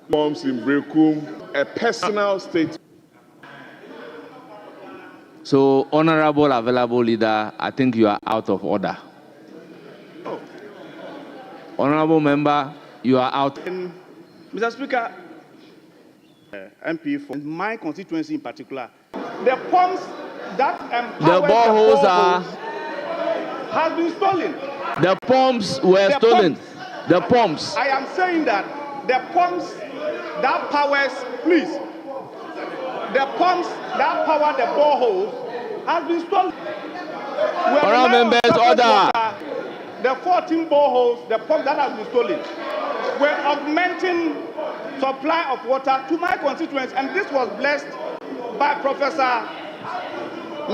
Moms in Brekum, a personal statement. So, Honorable Available Leader, I think you are out of order. Oh. Honorable Member, you are out. Mr. Speaker, MP from my constituency in particular, the pumps that empower the boreholes has been stolen. The pumps were stolen. The pumps. I am saying that the pumps that powers, please, the pumps that power the boreholes has been stolen. Honourable members, order. The 14 boreholes, the pumps that have been stolen, were augmenting supply of water to my constituents, and this was blessed by Professor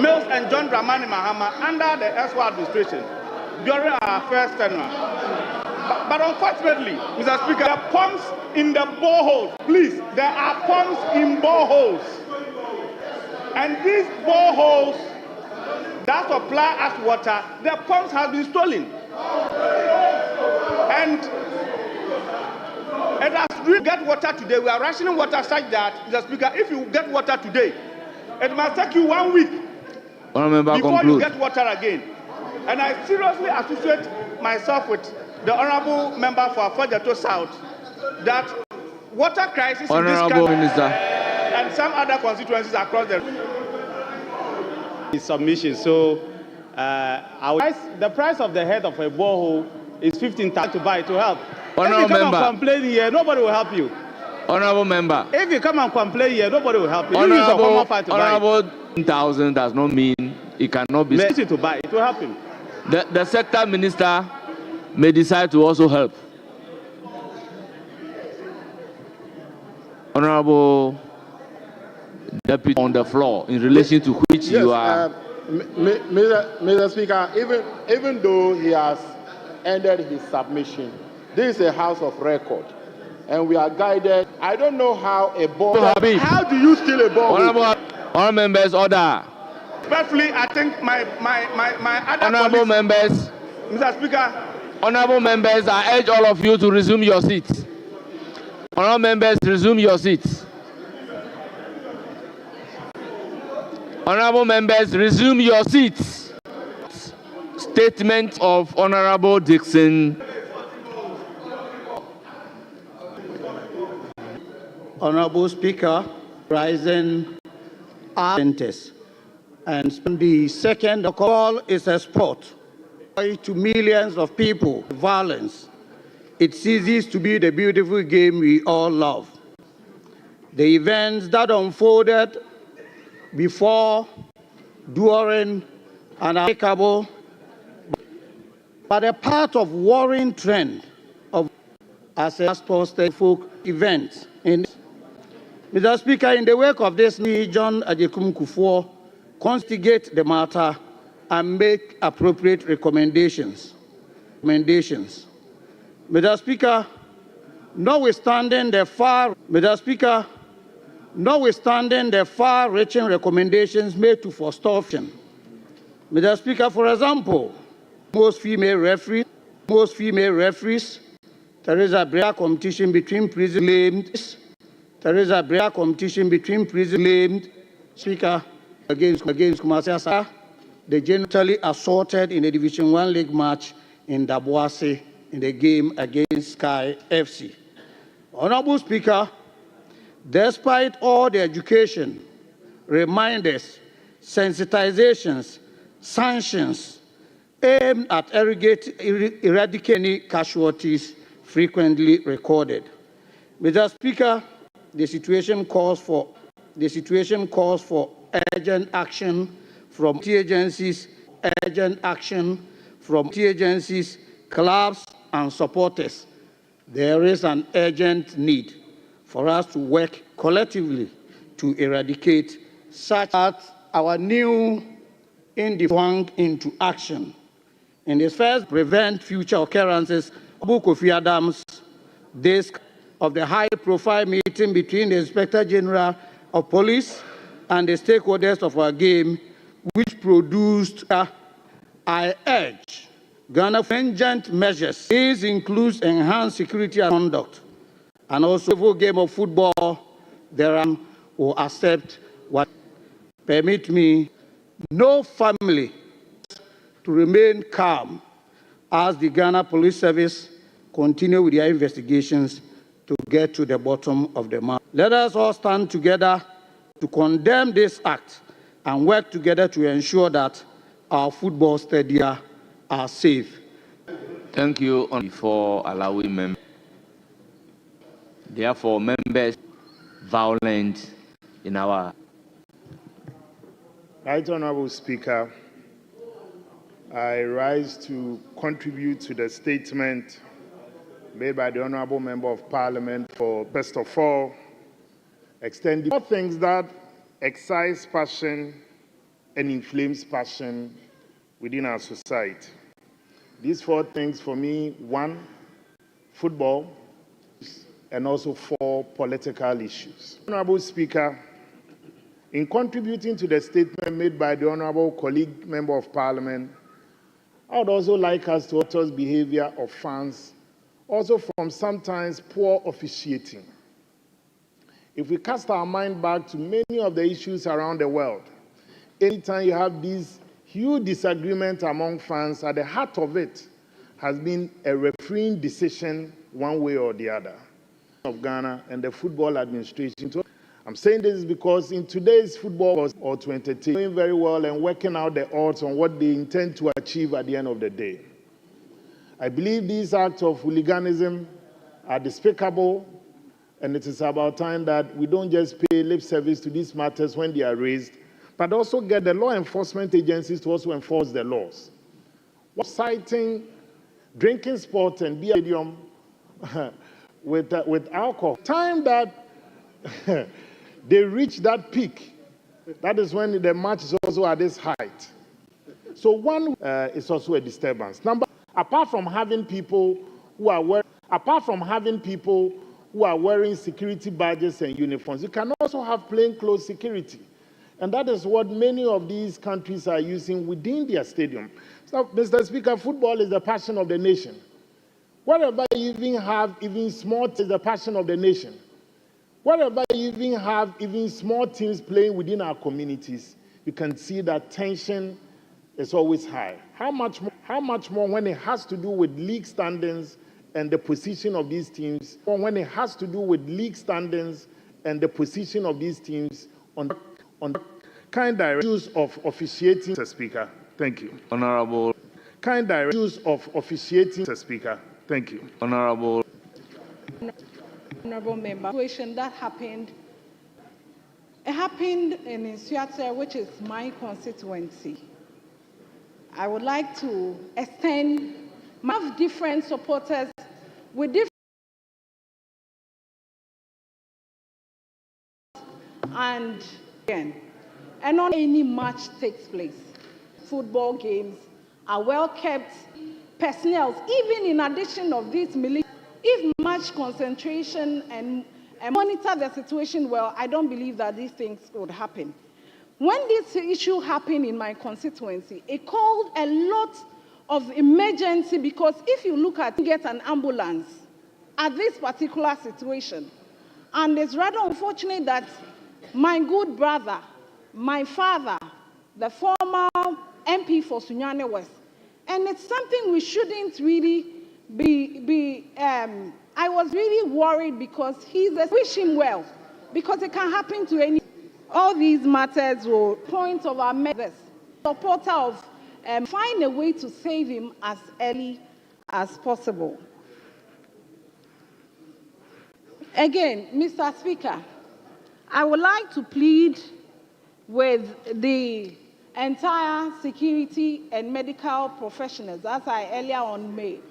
Mills and John Dramani Mahama under the ESWA administration during our first tenure. But unfortunately, Mr. Speaker, the pumps in the boreholes, please, there are pumps in boreholes. And these boreholes that supply us water, the pumps have been stolen. And as we get water today, we are rationing water such that, Mr. Speaker, if you get water today, it must take you 1 week before you get water again. And I seriously associate myself with the Honourable Member for Afajato South that water crisis in this country and some other constituencies across the submission. So the price of the head of a borehole is 15,000 to buy to help. Honourable if you come Member, and complain here, nobody will help you. Honourable Member, if you come and complain here, nobody will help you. Honourable 1,000 does not mean it cannot be easy to buy. It will help him. The sector minister may decide to also help. Honourable Deputy on the floor, in relation to which yes, you are. Mr. Speaker, even though he has ended his submission, this is a house of record, and we are guided. I don't know how a ball. How do you steal a ball? Honourable members, order. Respectfully, I think my other honourable members, Mr. Speaker. Honourable members, I urge all of you to resume your seats. Honourable members, resume your seats. Honourable members, resume your seats. Statement of Honourable Dixon. Honourable Speaker, rising centers. And the second call is a sport to millions of people. Violence. It ceases to be the beautiful game we all love. The events that unfolded before, during, and applicable, but a part of worrying trend of as a posted folk event. Mr. Speaker, in the wake of this, John Ajekum Kufuor constigate the matter and make appropriate recommendations. Mr. Speaker, notwithstanding the far-reaching recommendations made to forestall action. Mr. Speaker, for example, most female referees, Teresa Brea competition between prison claimed, Speaker, against Kumasi Asa, they genitally assaulted in a Division 1 league match in Dabuase in the game against Sky FC. Honourable Speaker, despite all the education, reminders, sensitizations, sanctions aimed at eradicating casualties frequently recorded, Mr. Speaker, the situation calls for urgent action from agencies, clubs, and supporters. There is an urgent need for us to work collectively to eradicate such that our new swung into action. In its first prevent future occurrences, Abu Kofi Adams' desk of the high-profile meeting between the Inspector General of Police and the stakeholders of our game, which produced, I urge Ghana stringent measures. These include enhanced security and conduct, and also every game of football, will accept what. Permit me, no family to remain calm as the Ghana Police Service continue with their investigations to get to the bottom of the matter. Let us all stand together to condemn this act and work together to ensure that our football stadia are safe. Thank you for allowing members. Therefore, members violent in our. Right Honorable Speaker, I rise to contribute to the statement made by the Honorable Member of Parliament for, first of all, extending all things that excite passion and inflames passion within our society. These 4 things for me: 1, football, and also 4, political issues. Honorable Speaker, in contributing to the statement made by the Honorable colleague Member of Parliament, I would also like us to monitor behavior of fans, also from sometimes poor officiating. If we cast our mind back to many of the issues around the world, anytime you have these huge disagreements among fans, at the heart of it has been a refereeing decision one way or the other of Ghana and the football administration. I'm saying this because in today's football or to entertain, doing very well and working out the odds on what they intend to achieve at the end of the day. I believe these acts of hooliganism are despicable, and it is about time that we don't just pay lip service to these matters when they are raised, but also get the law enforcement agencies to also enforce the laws. Citing drinking sport and beer stadium with alcohol. Time that they reach that peak, that is when the match is also at this height. So one is also a disturbance. Apart from having people who are wearing security badges and uniforms, you can also have plainclothes security. And that is what many of these countries are using within their stadium. So, Mr. Speaker, football is the passion of the nation. Wherever you even have even small is the passion of the nation. Wherever you even have even small teams playing within our communities, you can see that tension is always high. How much more when it has to do with league standings and the position of these teams, or when it has to do with league standings and the position of these teams on kind issues of officiating, Mr. Speaker. Thank you. Honorable. Kind issues of officiating, Mr. Speaker. Thank you. Honorable Member, situation that happened. It happened in Insuate, which is my constituency. I would like to extend my different supporters with different and not any match takes place. Football games are well kept personnel, even in addition of these military. If much concentration and monitor the situation well, I don't believe that these things would happen. When this issue happened in my constituency, it called a lot of emergency, because if you look at get an ambulance at this particular situation, and it's rather unfortunate that my good brother, my father, the former MP for Sunyane West, and it's something we shouldn't really I was really worried because wish him well, because it can happen to any. All these matters will point of our members, supporter of find a way to save him as early as possible. Again, Mr. Speaker, I would like to plead with the entire security and medical professionals, as I earlier on made.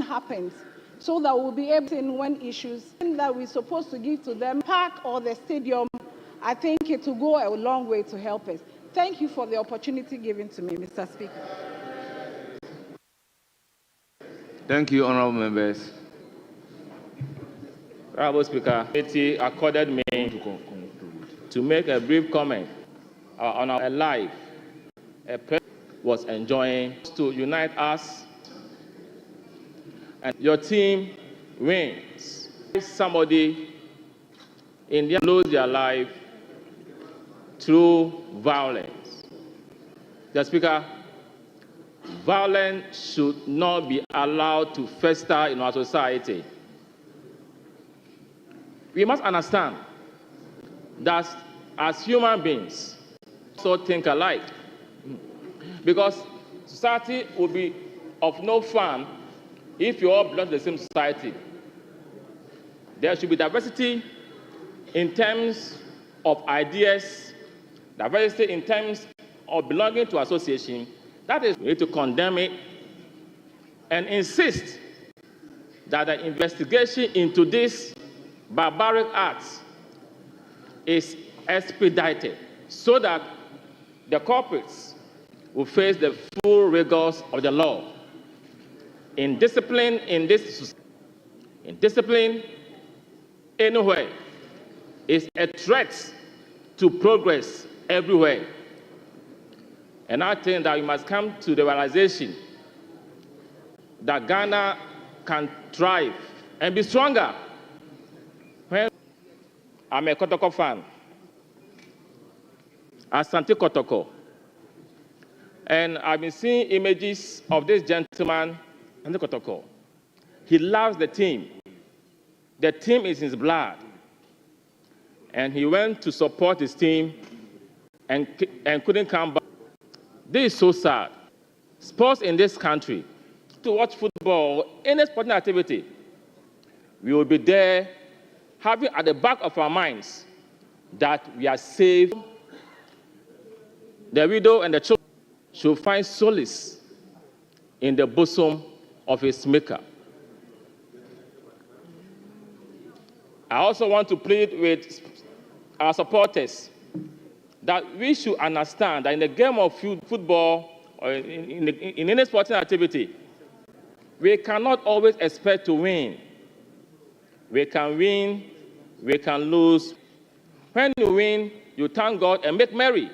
Happens, so that we'll be able to, when issues that we're supposed to give to them, park or the stadium, I think it will go a long way to help us. Thank you for the opportunity given to me, Mr. Speaker. Thank you, honorable members. Honorable Speaker, it accorded me to make a brief comment on our life. A person was enjoying to unite us, and your team wins. somebody in their lose their life through violence. The Speaker, violence should not be allowed to fester in our society. We must understand that as human beings, so think alike. Because society would be of no fun if you all belong to the same society. There should be diversity in terms of ideas, diversity in terms of belonging to association. That is, we need to condemn it and insist that the investigation into this barbaric acts is expedited so that the culprits will face the full rigors of the law. Indiscipline anywhere is a threat to progress everywhere. And I think that we must come to the realization that Ghana can thrive and be stronger. When I'm a Kotoko fan, Asante Kotoko, and I've been seeing images of this gentleman, Asante Kotoko. He loves the team. The team is in his blood. And he went to support his team and couldn't come back. This is so sad. Sports in this country, to watch football, any sporting activity, we will be there having at the back of our minds that we are saved. The widow and the children should find solace in the bosom of his maker. I also want to plead with our supporters that we should understand that in the game of football or in any sporting activity, we cannot always expect to win. We can win, we can lose. When you win, you thank God and make merry.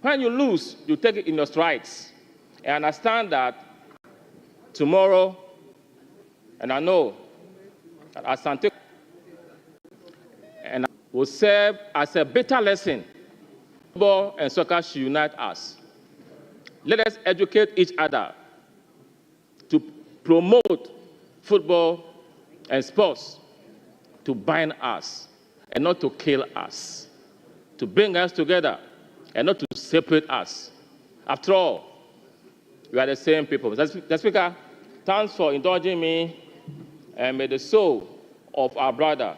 When you lose, you take it in your strides. And understand that tomorrow, and I know that Asante and will serve as a better lesson. Football and soccer should unite us. Let us educate each other to promote football and sports to bind us and not to kill us, to bring us together and not to separate us. After all, we are the same people. Mr. Speaker, thanks for indulging me, and may the soul of our brother,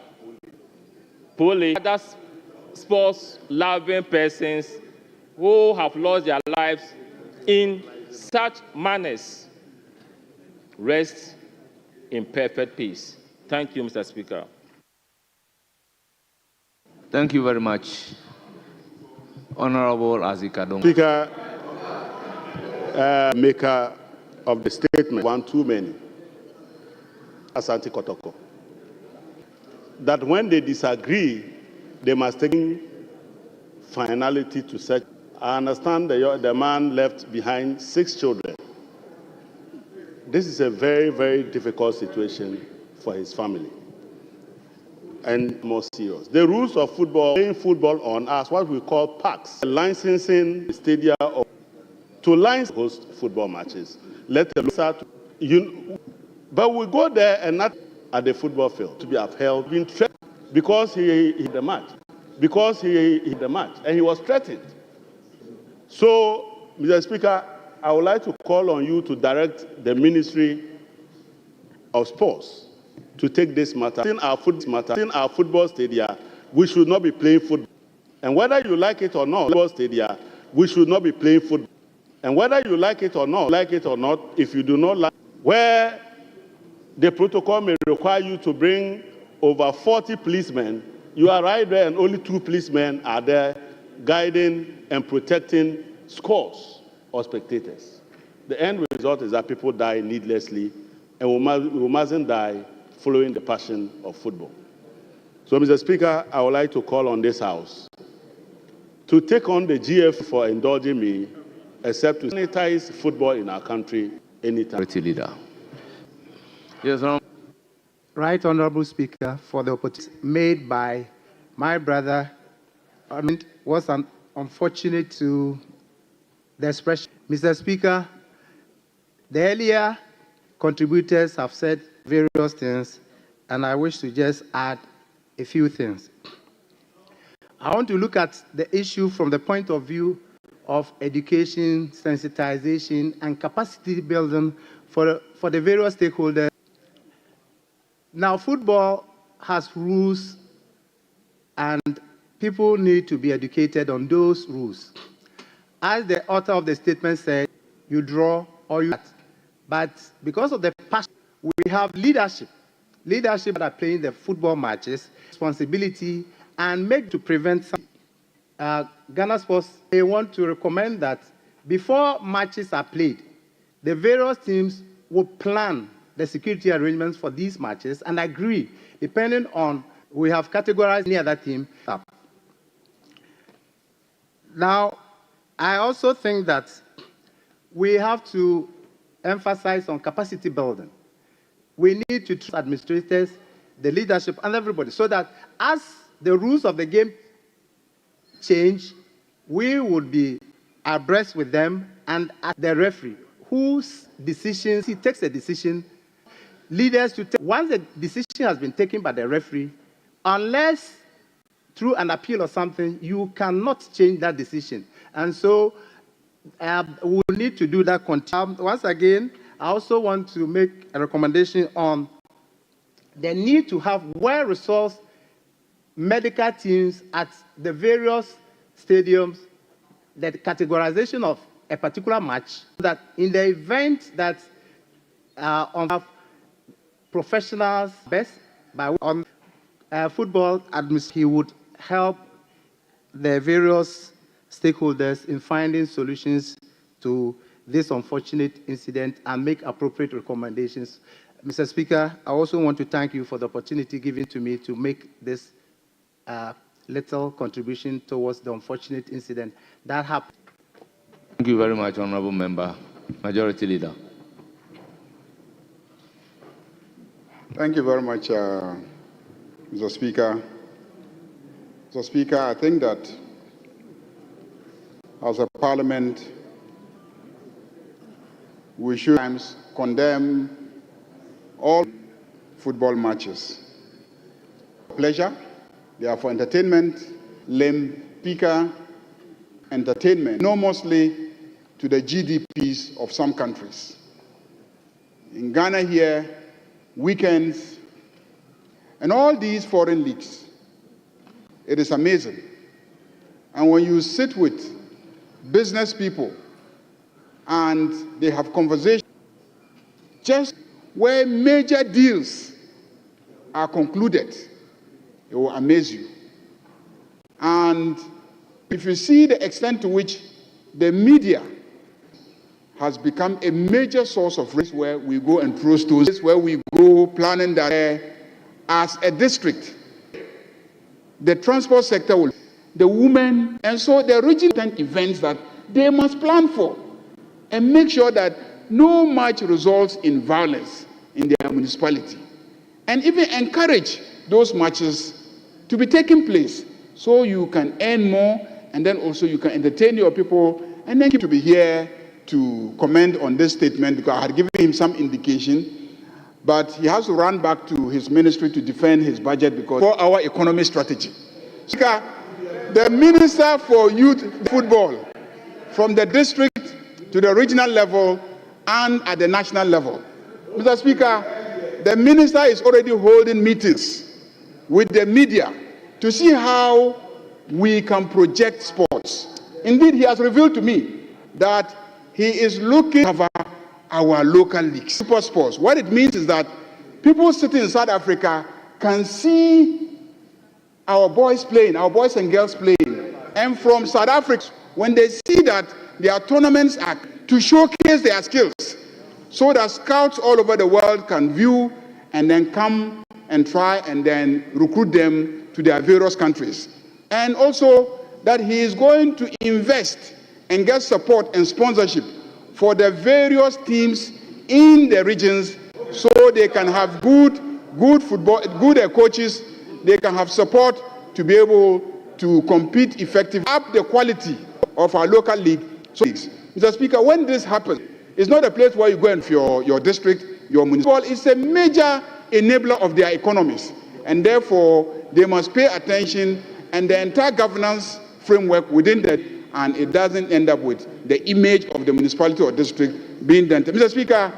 Puli, other sports-loving persons who have lost their lives in such manners rest in perfect peace. Thank you, Mr. Speaker. Thank you very much, Honorable Azikadong. Speaker, maker of the statement, one too many, Asante Kotoko, that when they disagree, they must take finality to such. I understand the man left behind 6 children. This is a very, very difficult situation for his family. And more serious. The rules of football, playing football on us, what we call parks, licensing the stadia to license host football matches. Let them start. But we go there and not at the football field to be upheld, being threatened because he hit the match. Because he hit the match and he was threatened. So, Mr. Speaker, I would like to call on you to direct the Ministry of Sports to take this matter. In our football stadia, we should not be playing football. And whether you like it or not, football stadia, we should not be playing football. And whether you like it or not, if you do not like, where the protocol may require you to bring over 40 policemen, you are right there and only 2 policemen are there guiding and protecting scores of spectators. The end result is that people die needlessly, and we mustn't die following the passion of football. So, Mr. Speaker, I would like to call on this House to take on the GF for indulging me, except to sanitize football in our country anytime. Leader. Yes, Right Honorable Speaker, for the opportunity made by my brother. It was unfortunate to the expression. Mr. Speaker, the earlier contributors have said various things, and I wish to just add a few things. I want to look at the issue from the point of view of education, sensitization, and capacity building for the various stakeholders. Now, football has rules, and people need to be educated on those rules. As the author of the statement said, you draw or you act. But because of the passion, we have leadership that are playing the football matches, responsibility, and make to prevent some. Ghana Sports, they want to recommend that before matches are played, the various teams will plan the security arrangements for these matches and agree, depending on, we have categorized any other team up. Now, I also think that we have to emphasize on capacity building. We need to trust administrators, the leadership, and everybody, so that as the rules of the game change, we would be abreast with them, and as the referee, whose decisions, he takes a decision, leaders to take, once the decision has been taken by the referee, unless through an appeal or something, you cannot change that decision. And so we will need to do that. Once again, I also want to make a recommendation on the need to have well-resourced medical teams at the various stadiums, the categorization of a particular match, so that in the event that on professionals best by on football, he would help the various stakeholders in finding solutions to this unfortunate incident and make appropriate recommendations. Mr. Speaker, I also want to thank you for the opportunity given to me to make this little contribution towards the unfortunate incident that happened. Thank you very much, Honorable Member. Majority Leader. Thank you very much, Mr. Speaker. Mr. Speaker, I think that as a parliament, we should condemn all football matches. Pleasure, they are for entertainment, lame picker entertainment, enormously to the GDPs of some countries. In Ghana here, weekends, and all these foreign leagues, it is amazing. And when you sit with business people and they have conversations, just where major deals are concluded, it will amaze you. And if you see the extent to which the media has become a major source of risk, where we go and throw stones, where we go planning that as a district, the transport sector will, the women, and so the regional events that they must plan for and make sure that no match results in violence in their municipality, and even encourage those matches to be taking place so you can earn more, and then also you can entertain your people, and then keep to be here to comment on this statement because I had given him some indication, but he has to run back to his ministry to defend his budget because for our economy strategy. Speaker, the Minister for Youth Football from the district to the regional level and at the national level. Mr. Speaker, the Minister is already holding meetings with the media to see how we can project sports. Indeed, he has revealed to me that he is looking at our local leagues, super sports. What it means is that people sitting in South Africa can see our boys playing, our boys and girls playing. And from South Africa, when they see that their tournaments are to showcase their skills, so that scouts all over the world can view and then come and try and then recruit them to their various countries. And also that he is going to invest and get support and sponsorship for the various teams in the regions so they can have good good football, good coaches, they can have support to be able to compete effectively, up the quality of our local league. So, Mr. Speaker, when this happens, it's not a place where you go and for your district, your municipal. It's a major enabler of their economies, and therefore they must pay attention, and the entire governance framework within that, and it doesn't end up with the image of the municipality or district being dented. Mr. Speaker,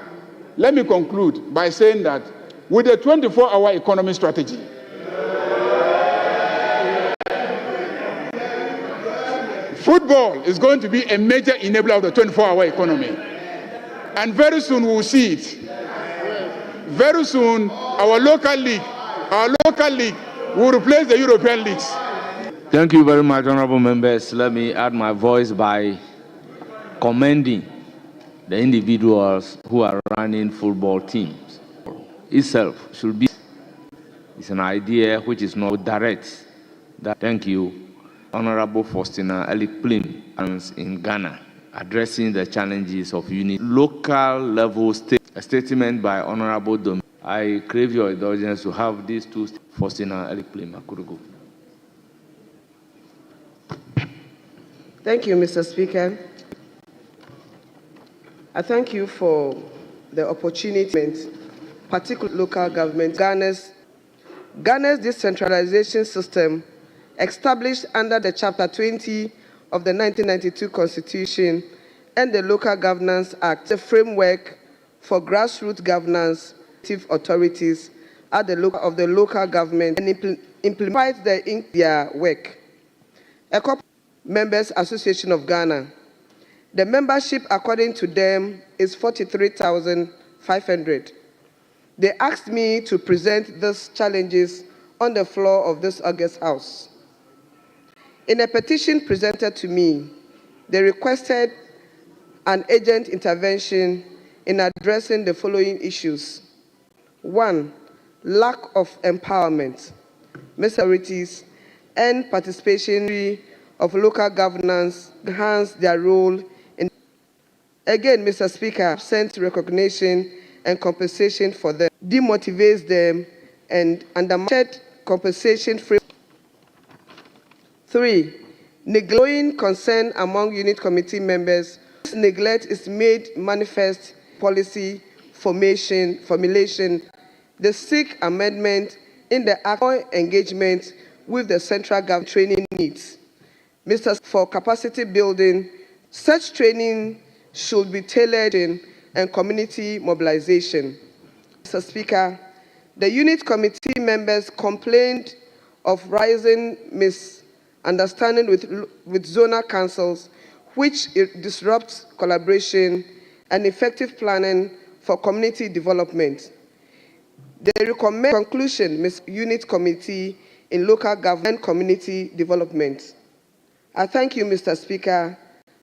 let me conclude by saying that with the 24-hour economy strategy, football is going to be a major enabler of the 24-hour economy. And very soon we will see it. Very soon, our local league will replace the European leagues. Thank you very much, honorable members. Let me add my voice by commending the individuals who are running football teams. Itself should be, it's an idea which is not direct. Thank you, Honorable Faustina Elik-Plim, in Ghana, addressing the challenges of local level a statement by Honorable Dom. I crave your indulgence to have these two. Faustina Elik-Plim, Akurugu. Thank you, Mr. Speaker. I thank you for the opportunity, particularly local government. Ghana's decentralization system, established under the Chapter 20 of the 1992 Constitution and the Local Governance Act, the framework for grassroots governance authorities at the local government, and implement their work. Members Association of Ghana. The membership, according to them, is 43,500. They asked me to present these challenges on the floor of this August House. In a petition presented to me, they requested an urgent intervention in addressing the following issues. 1, lack of empowerment, minorities, and participation of local governance enhance their role in. Again, Mr. Speaker, absent recognition and compensation for them demotivates them and undermines compensation free. 3, neglecting concern among unit committee members. This neglect is made manifest policy formulation. The seek amendment in the act for engagement with the central government training needs. For capacity building, such training should be tailored in and community mobilization. Mr. Speaker, the unit committee members complained of rising misunderstanding with zonal councils, which disrupts collaboration and effective planning for community development. They recommend conclusion, unit committee in local government and community development. I thank you, Mr. Speaker,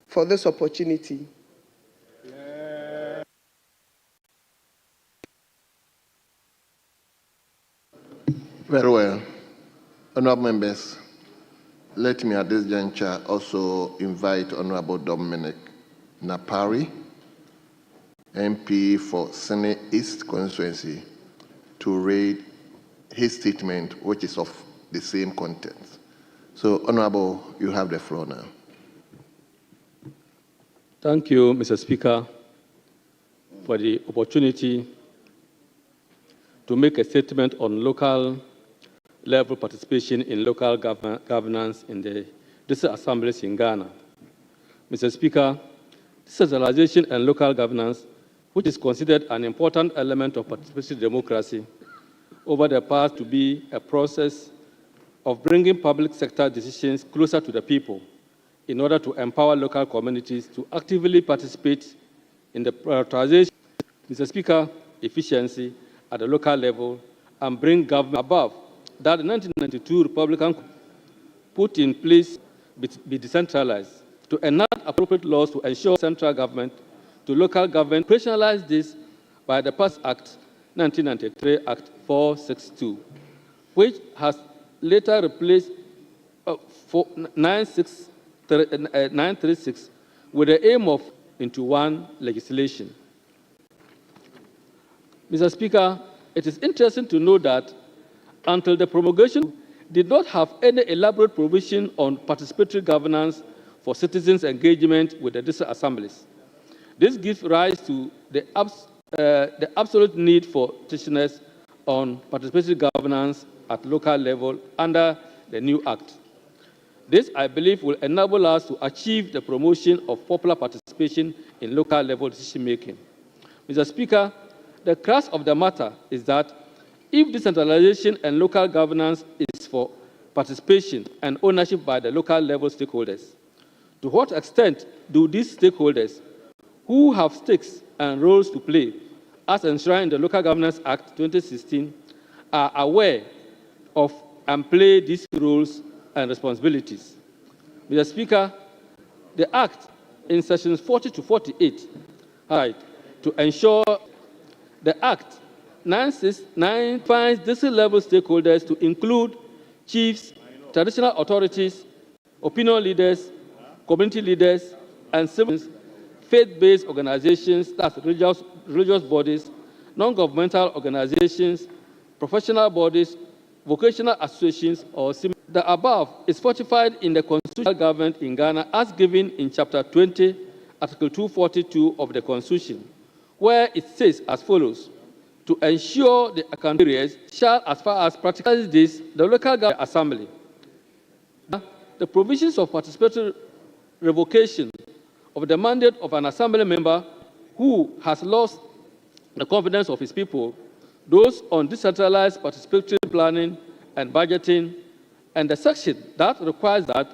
for this opportunity. Very well. Honourable members, let me at this juncture also invite Honourable Dominic Napari, MP for Senate East Constituency, to read his statement, which is of the same content. So, Honourable, you have the floor now. Thank you, Mr. Speaker, for the opportunity to make a statement on local level participation in local governance in the district assemblies in Ghana. Mr. Speaker, decentralization and local governance, which is considered an important element of participatory democracy, over the past to be a process of bringing public sector decisions closer to the people in order to empower local communities to actively participate in the prioritization, Mr. Speaker, efficiency at the local level and bring government above that the 1992 Republican put in place be decentralized to enact appropriate laws to ensure central government to local government operationalize this by the past Act 1993 Act 462, which has later replaced 936 with the aim of into one legislation. Mr. Speaker, it is interesting to know that until the promulgation did not have any elaborate provision on participatory governance for citizens' engagement with the district assemblies. This gives rise to the absolute need for petitioners on participatory governance at local level under the new Act. This, I believe, will enable us to achieve the promotion of popular participation in local level decision-making. Mr. Speaker, the crux of the matter is that if decentralization and local governance is for participation and ownership by the local level stakeholders, to what extent do these stakeholders, who have stakes and roles to play, as enshrined in the Local Governance Act 2016, are aware of and play these roles and responsibilities? Mr. Speaker, the Act in sections 40 to 48 to ensure the Act 969 defines district-level stakeholders to include chiefs, traditional authorities, opinion leaders, community leaders, and civil faith-based organizations, that's religious bodies, non-governmental organizations, professional bodies, vocational associations, or similar. The above is fortified in the constitutional government in Ghana as given in Chapter 20, Article 242 of the Constitution, where it says as follows: to ensure the accountability shall, as far as practical this, the local government assembly. The provisions of participatory revocation of the mandate of an assembly member who has lost the confidence of his people, those on decentralized participatory planning and budgeting, and the section that requires that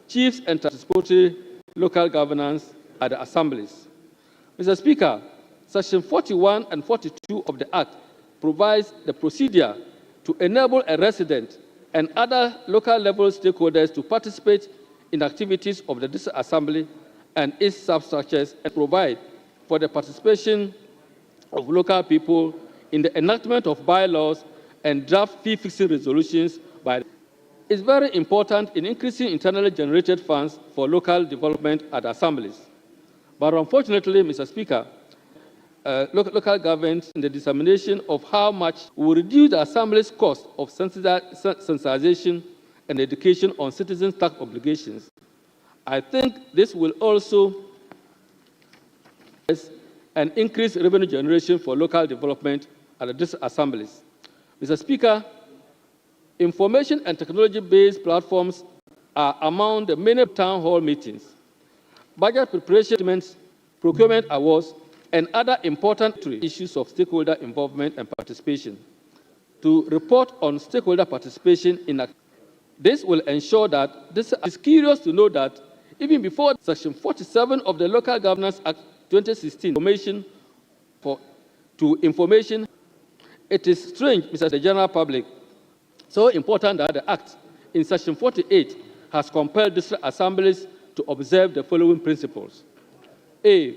chiefs and participatory local governance at the assemblies. Mr. Speaker, Section 41 and 42 of the Act provides the procedure to enable a resident and other local level stakeholders to participate in activities of the district assembly and its substructures, and provide for the participation of local people in the enactment of bylaws and draft fee-fixing resolutions by. It's very important in increasing internally generated funds for local development at assemblies. But unfortunately, Mr. Speaker, local government in the determination of how much will reduce the assembly's cost of sensitization and education on citizens' tax obligations. I think this will also an increased revenue generation for local development at the district assemblies. Mr. Speaker, information and technology-based platforms are among the many town hall meetings, budget preparation, procurement awards, and other important issues of stakeholder involvement and participation. To report on stakeholder participation in this will ensure that this is curious to know that even before Section 47 of the Local Governance Act 2016, information, it is strange, Mr. the general public, so important that the Act in Section 48 has compelled district assemblies to observe the following principles: A,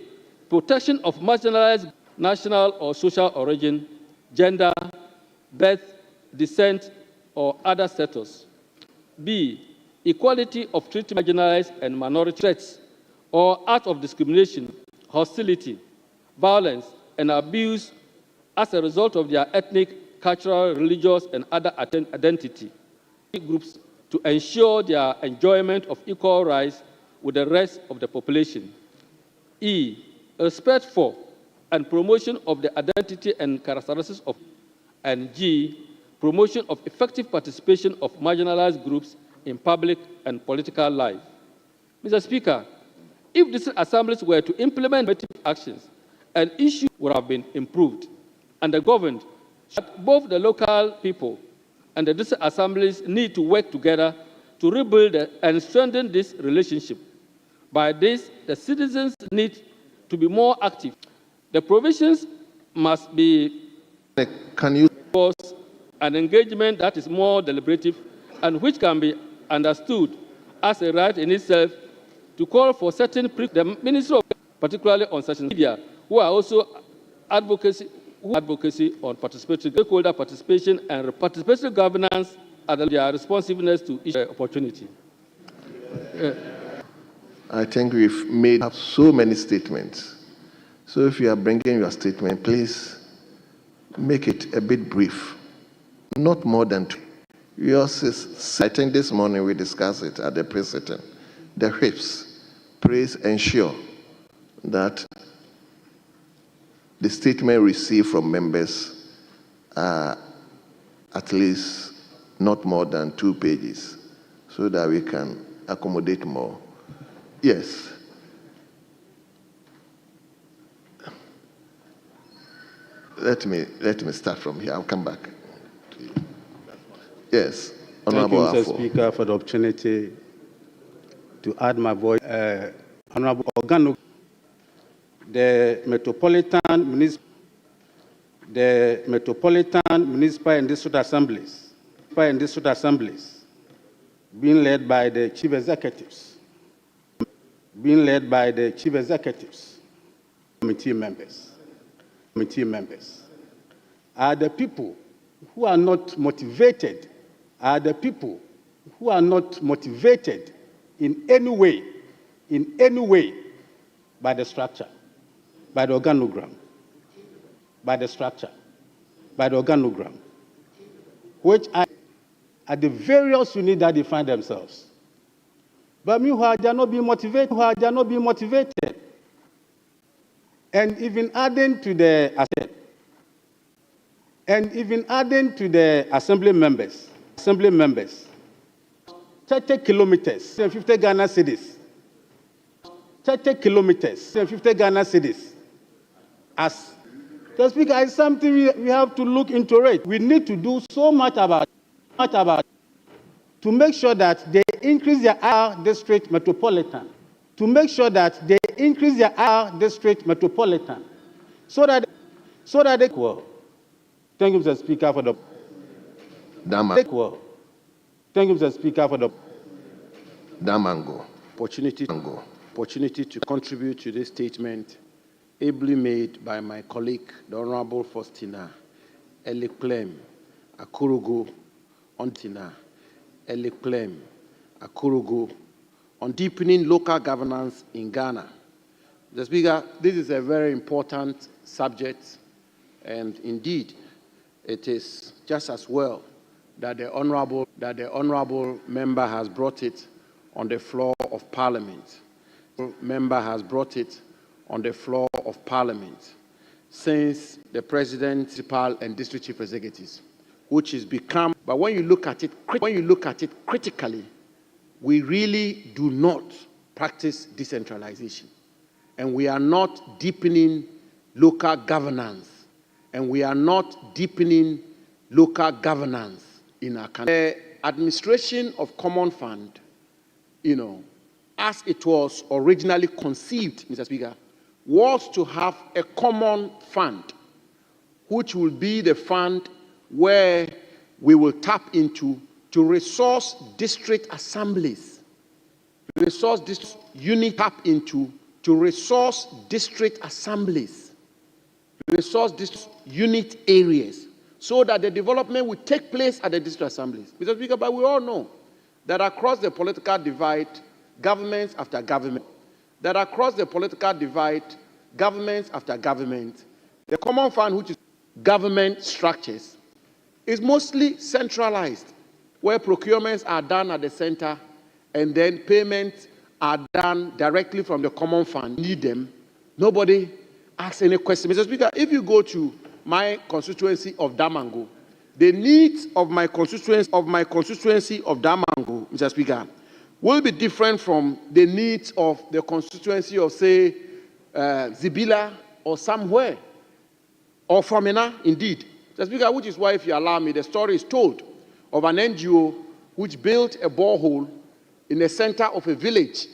protection of marginalized national or social origin, gender, birth, descent, or other status. B, equality of treatment of marginalized and minority threats or acts of discrimination, hostility, violence, and abuse as a result of their ethnic, cultural, religious, and other identity groups to ensure their enjoyment of equal rights with the rest of the population. E, respect for and promotion of the identity and characteristics of, and G, promotion of effective participation of marginalized groups in public and political life. Mr. Speaker, if these assemblies were to implement effective actions, an issue would have been improved, and the government, both the local people and the district assemblies, need to work together to rebuild and strengthen this relationship. By this, the citizens need to be more active. The provisions must be an engagement that is more deliberative and which can be understood as a right in itself to call for certain the Ministry of, particularly on social media, who are also advocacy on participatory stakeholder participation and participatory governance and their responsiveness to each opportunity. I think we've made up so many statements. So if you are bringing your statement, please make it a bit brief, not more than 2. Yours is, I think this morning we discussed it at the president. The whips, please ensure that the statement received from members are at least not more than 2 pages so that we can accommodate more. Yes. Let me start from here. I'll come back to you. Yes. Honorable Thank you, Mr. Speaker, for the opportunity to add my voice. Honorable Organo, the Metropolitan Municipal and District Assemblies, being led by the Chief Executives, committee members, are the people who are not motivated, in any way by the structure, by the organogram, which are the various units that define themselves. But meanwhile, they are not being motivated. And even adding to the assembly members, 30 kilometers, 50 Ghana cedis. 30 kilometers, 50 Ghana cedis. As the Speaker, it's something we have to look into it. We need to do so much about to make sure that they increase their district metropolitan. So that they well. Thank you, Mr. Speaker, for the Thank you, Mr. Speaker, for the opportunity to contribute to this statement ably made by my colleague, the Honorable Faustina Eliklem Akurugu on deepening local governance in Ghana. Mr. Speaker, this is a very important subject, and indeed, it is just as well that the honorable member has brought it on the floor of Parliament. Since the President, Municipal and District Chief Executives, which has become. But when you look at it critically, we really do not practice decentralization, and we are not deepening local governance, in our country. The administration of common fund, as it was originally conceived, Mr. Speaker, was to have a common fund, which will be the fund where we will tap into to resource district assemblies, unit areas, so that the development will take place at the district assemblies. Mr. Speaker, but we all know that across the political divide, governments after government, the common fund, which is government structures, is mostly centralized, where procurements are done at the center and then payments are done directly from the common fund. Need them. Nobody asks any question. Mr. Speaker, if you go to my constituency of Damango, the needs of my constituency of Damango, Mr. Speaker, will be different from the needs of the constituency of, say, Zibila or somewhere, or Famina, indeed. Mr. Speaker, which is why, if you allow me, the story is told of an NGO which built a borehole in the center of a village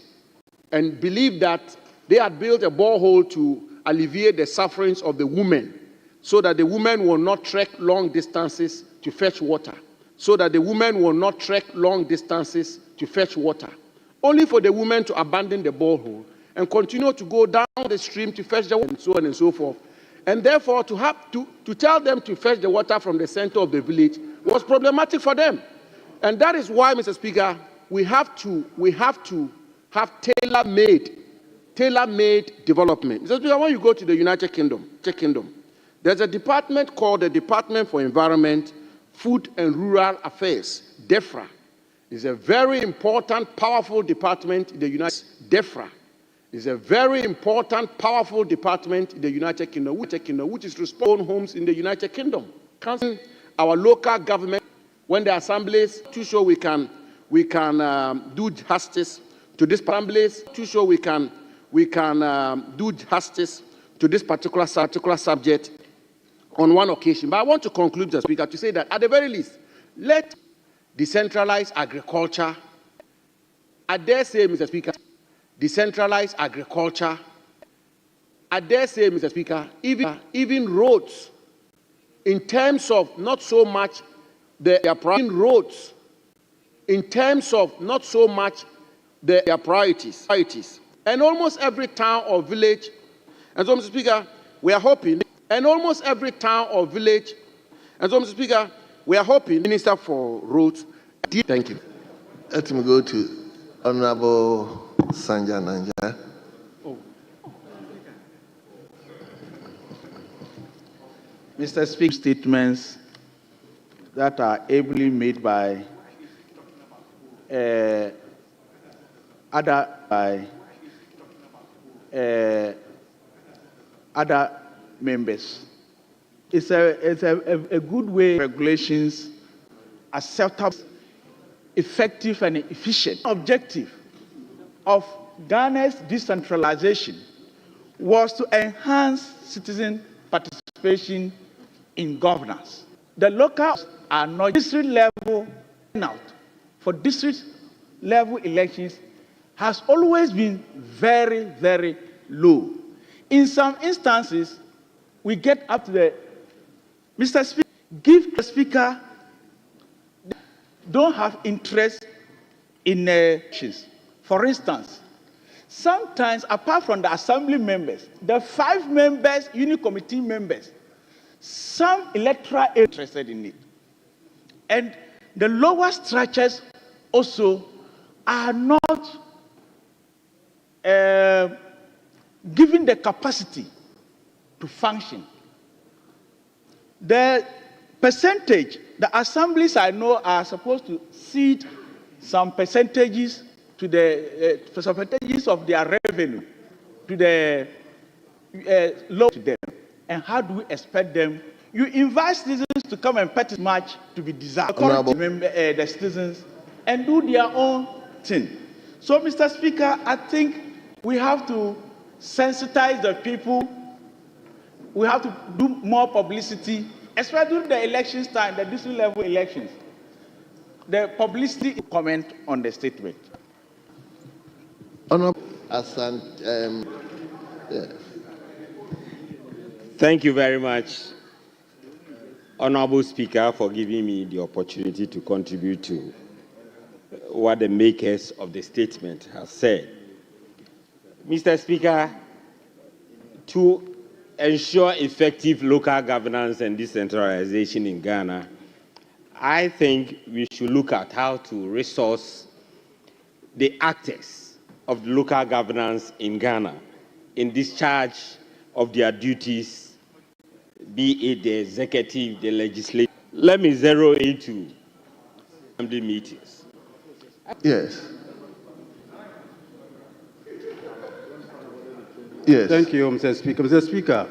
and believed that they had built a borehole to alleviate the sufferings of the women, so that the women will not trek long distances to fetch water. Only for the women to abandon the borehole and continue to go down the stream to fetch the water, and so on and so forth. And therefore, to tell them to fetch the water from the center of the village was problematic for them. And that is why, Mr. Speaker, we have to have tailor-made development. Mr. Speaker, when you go to the United Kingdom, There's a department called the Department for Environment, Food and Rural Affairs, DEFRA. It's a very important, powerful department in the United States. DEFRA is a very important, powerful department in the United Kingdom, which is responsible for homes in the United Kingdom. Counseling our local government when the assemblies to show we can do justice to this assemblies to show we can do justice to this particular subject on one occasion. But I want to conclude, Mr. Speaker, to say that at the very least, let decentralize agriculture. I dare say, Mr. Speaker, decentralize agriculture. I dare say, Mr. Speaker, even roads, in terms of not so much their roads, in terms of not so much their priorities. And almost every town or village, and so, Mr. Speaker, we are hoping, and almost every town or village, and so, Mr. Speaker, we are hoping, Minister for Roads. Thank you. Let me go to Honorable Sanja Nanja. Mr. Speaker, statements that are ably made by other members. It's a good way. Regulations acceptable, effective, and efficient. Objective of Ghana's decentralization was to enhance citizen participation in governance. The locals are not district level turnout for district level elections has always been very, very low. In some instances, we get up to the Mr. Speaker, give the Speaker don't have interest in elections. For instance, sometimes apart from the assembly members, the 5 members, unit committee members, some electoral are interested in it. And the lower structures also are not given the capacity to function. The percentage, the assemblies I know are supposed to cede some percentages to the percentages of their revenue to the low to them. And how do we expect them? You invite citizens to come and participate much to be desired. The citizens and do their own thing. So, Mr. Speaker, I think we have to sensitize the people. We have to do more publicity, especially during the elections time, the district level elections. The publicity comment on the statement. Thank you very much, Honorable Speaker, for giving me the opportunity to contribute to what the makers of the statement have said. Mr. Speaker, to ensure effective local governance and decentralization in Ghana, I think we should look at how to resource the actors of local governance in Ghana in discharge of their duties, be it the executive, the legislative. Let me zero into assembly meetings. Yes. Yes. Thank you, Mr. Speaker. Mr. Speaker,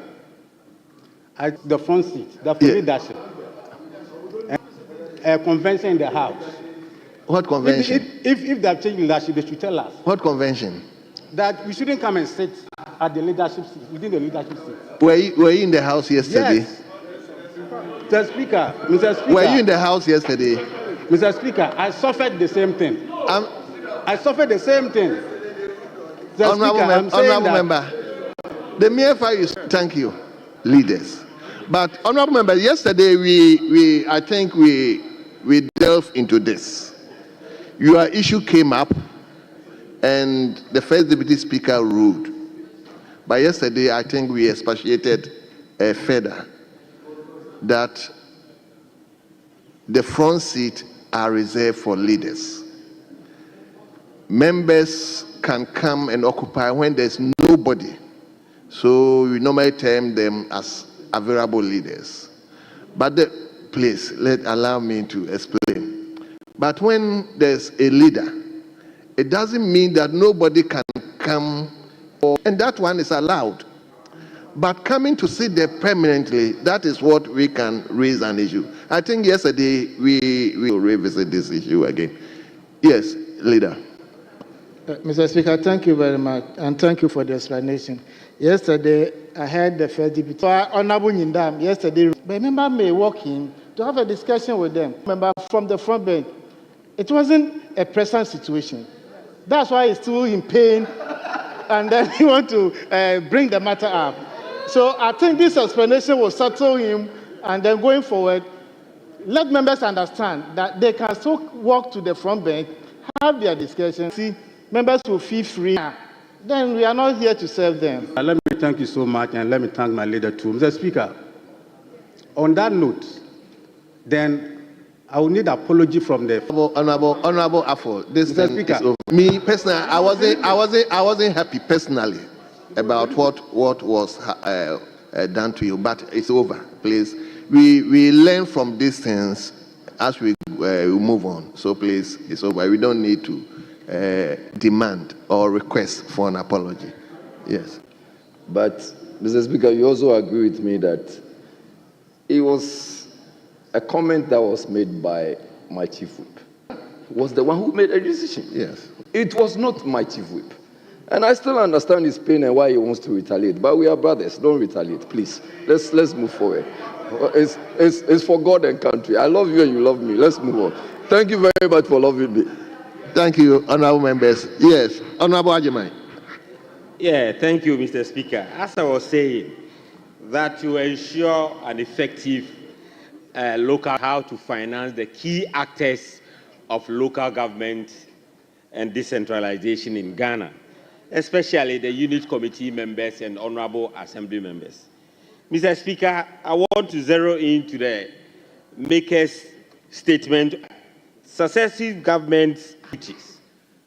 at the front seat, the leadership, a convention in the House. What convention? If they have changed leadership, they should tell us. What convention? That we shouldn't come and sit at the leadership seat, within the leadership seat. Were you in the House yesterday? Yes. Mr. Speaker, were you in the House yesterday? Mr. Speaker, I suffered the same thing. I suffered the same thing. Honorable member, the mere fact is, thank you, leaders. But honorable member, yesterday I think we delved into this. Your issue came up, and the first deputy speaker ruled. But yesterday, I think we expatiated further that the front seat are reserved for leaders. Members can come and occupy when there's nobody. So we normally term them as available leaders. But please, allow me to explain. But when there's a leader, it doesn't mean that nobody can come, and that one is allowed. But coming to sit there permanently, that is what we can raise an issue. I think yesterday we will revisit this issue again. Yes, leader. Mr. Speaker, thank you very much, and thank you for the explanation. Yesterday, I had the first deputy, Honorable Nyindam, yesterday, the member may walk in to have a discussion with them. Member from the front bench, it wasn't a present situation. That's why he's still in pain, and then he want to bring the matter up. So I think this explanation will settle him, and then going forward, let members understand that they can still walk to the front bench, have their discussion, see, members will feel free. Then we are not here to serve them. Let me thank you so much, and let me thank my leader too. Mr. Speaker, on that note, then I will need apology from the Honorable Afo. This Speaker. Is over. Me personally, I wasn't happy personally about what was done to you, but it's over. Please, we learn from these things as we move on. So please, it's over. We don't need to demand or request for an apology. Yes. But, Mr. Speaker, you also agree with me that it was a comment that was made by my chief whip. Was the one who made a decision. Yes. It was not my chief whip. And I still understand his pain and why he wants to retaliate. But we are brothers. Don't retaliate, please. Let's move forward. It's for God and country. I love you and you love me. Let's move on. Thank you very much for loving me. Thank you, honorable members. Yes, Honorable Ajimai. Yeah, thank you, Mr. Speaker. As I was saying, that to ensure an effective local, how to finance the key actors of local government and decentralization in Ghana, especially the unit committee members and honorable assembly members. Mr. Speaker, I want to zero in to the maker's statement, successive governments' duties.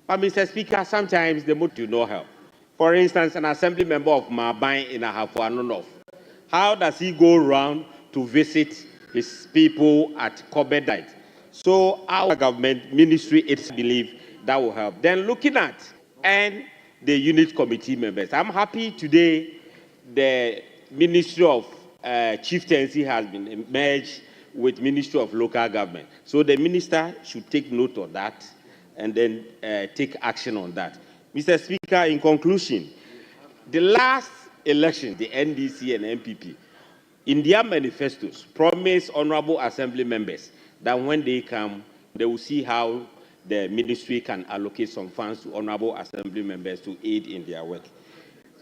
But Mr. Speaker, sometimes the motive do not help. For instance, an assembly member of Mabai in Ahafuanonof, how does he go around to visit his people at Kobedite? So our government ministry, it's believe that will help. Then looking at and the unit committee members, I'm happy today the Ministry of Chieftaincy has been merged with Ministry of Local Government. So the minister should take note of that and then take action on that. Mr. Speaker, in conclusion, the last election, the NDC and MPP, in their manifestos, promised honorable assembly members that when they come, they will see how the ministry can allocate some funds to honorable assembly members to aid in their work.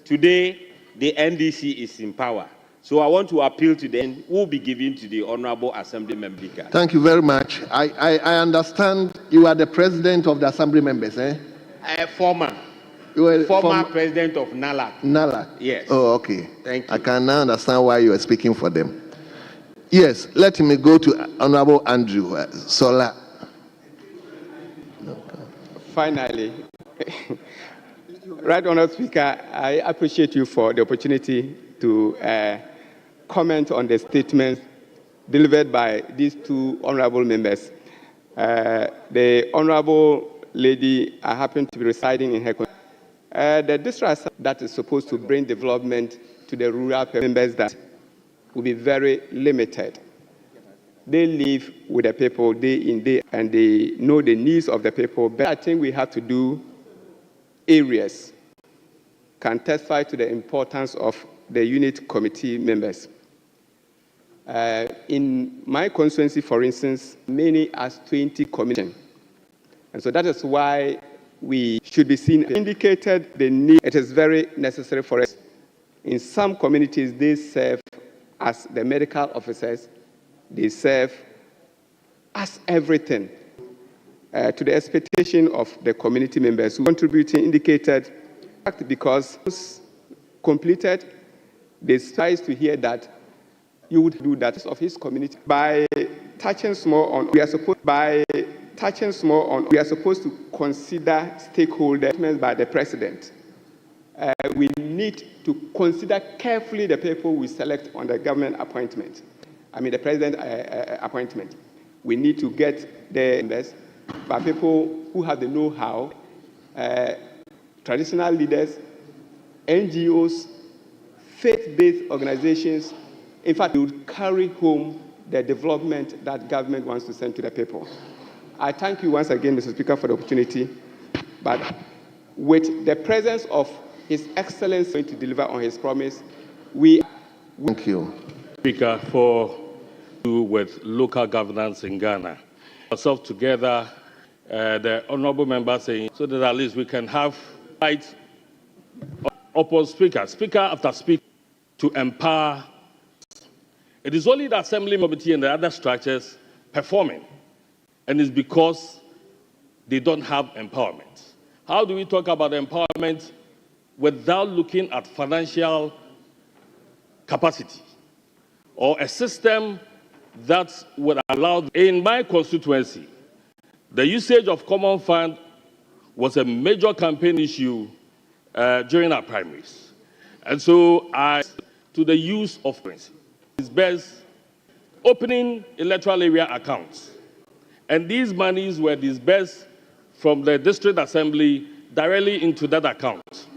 Today, the NDC is in power. So I want to appeal to them who will be given to the honorable assembly member. Thank you very much. I understand you are the president of the assembly members, eh? Former president of NALAC. NALAC? Yes. Oh, okay. Thank you. I can now understand why you are speaking for them. Yes, let me go to Honorable Andrew Sola. Finally, Right Honourable Speaker, I appreciate you for the opportunity to comment on the statements delivered by these two honourable members. The honourable lady, I happen to be residing in her the district that is supposed to bring development to the rural members that will be very limited. They live with the people day in, day, and they know the needs of the people. But I think we have to do areas can testify to the importance of the unit committee members. In my constituency, for instance, many as 20 commissions. And so that is why we should be seen. Indicated the need. It is very necessary for us. In some communities, they serve as the medical officers. They serve as everything to the expectation of the community members who contributing indicated because completed, they strive to hear that you would do that of his community by touching small on. We are supposed to consider stakeholders by the president. we need to consider carefully the people we select on the government appointment. I mean, the president appointment. We need to get the members by people who have the know-how, traditional leaders, NGOs, faith-based organizations. In fact, we would carry home the development that government wants to send to the people. I thank you once again, Mr. Speaker, for the opportunity. But with the presence of His Excellency to deliver on his promise, Thank you. Speaker, for with local governance in Ghana. Ourselves together, the honorable member saying, so that at least we can have right upon speaker after speaker, to empower. It is only the Assembly Committee and the other structures performing, and it's because they don't have empowerment. How do we talk about empowerment without looking at financial capacity or a system that would allow? In my constituency, the usage of common fund was a major campaign issue during our primaries. And so to the use of currency, it's best opening electoral area accounts. And these monies were disbursed from the district assembly directly into that account.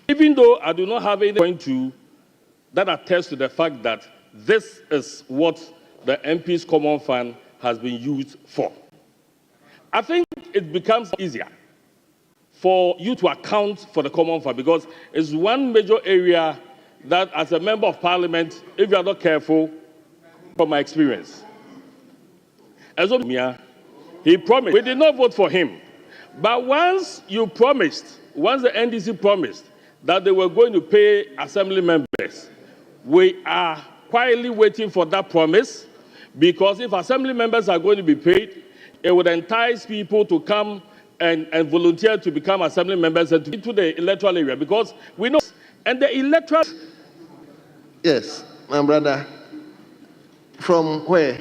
Even though I do not have any point to that attests to the fact that this is what the MP's common fund has been used for. I think it becomes easier for you to account for the common fund because it's one major area that, as a member of parliament, if you are not careful, from my experience, as he promised, we did not vote for him. But once the NDC promised that they were going to pay assembly members, we are quietly waiting for that promise, because if assembly members are going to be paid, it would entice people to come and volunteer to become assembly members and to get to the electoral area, because we know, and the electoral... Yes, my brother. From where?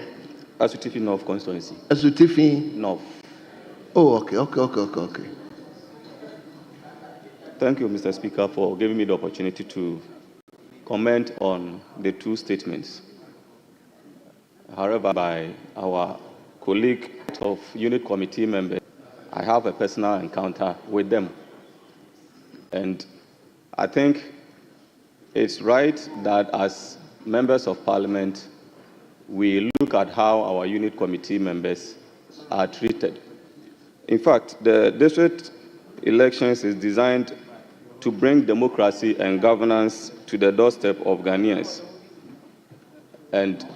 Asutifi North constituency. Asutifi North. Oh, okay. Thank you, Mr. Speaker, for giving me the opportunity to comment on the two statements. However, by our colleague of unit committee members, I have a personal encounter with them. And I think it's right that as members of parliament, we look at how our unit committee members are treated. In fact, the district elections is designed to bring democracy and governance to the doorstep of Ghanaians. And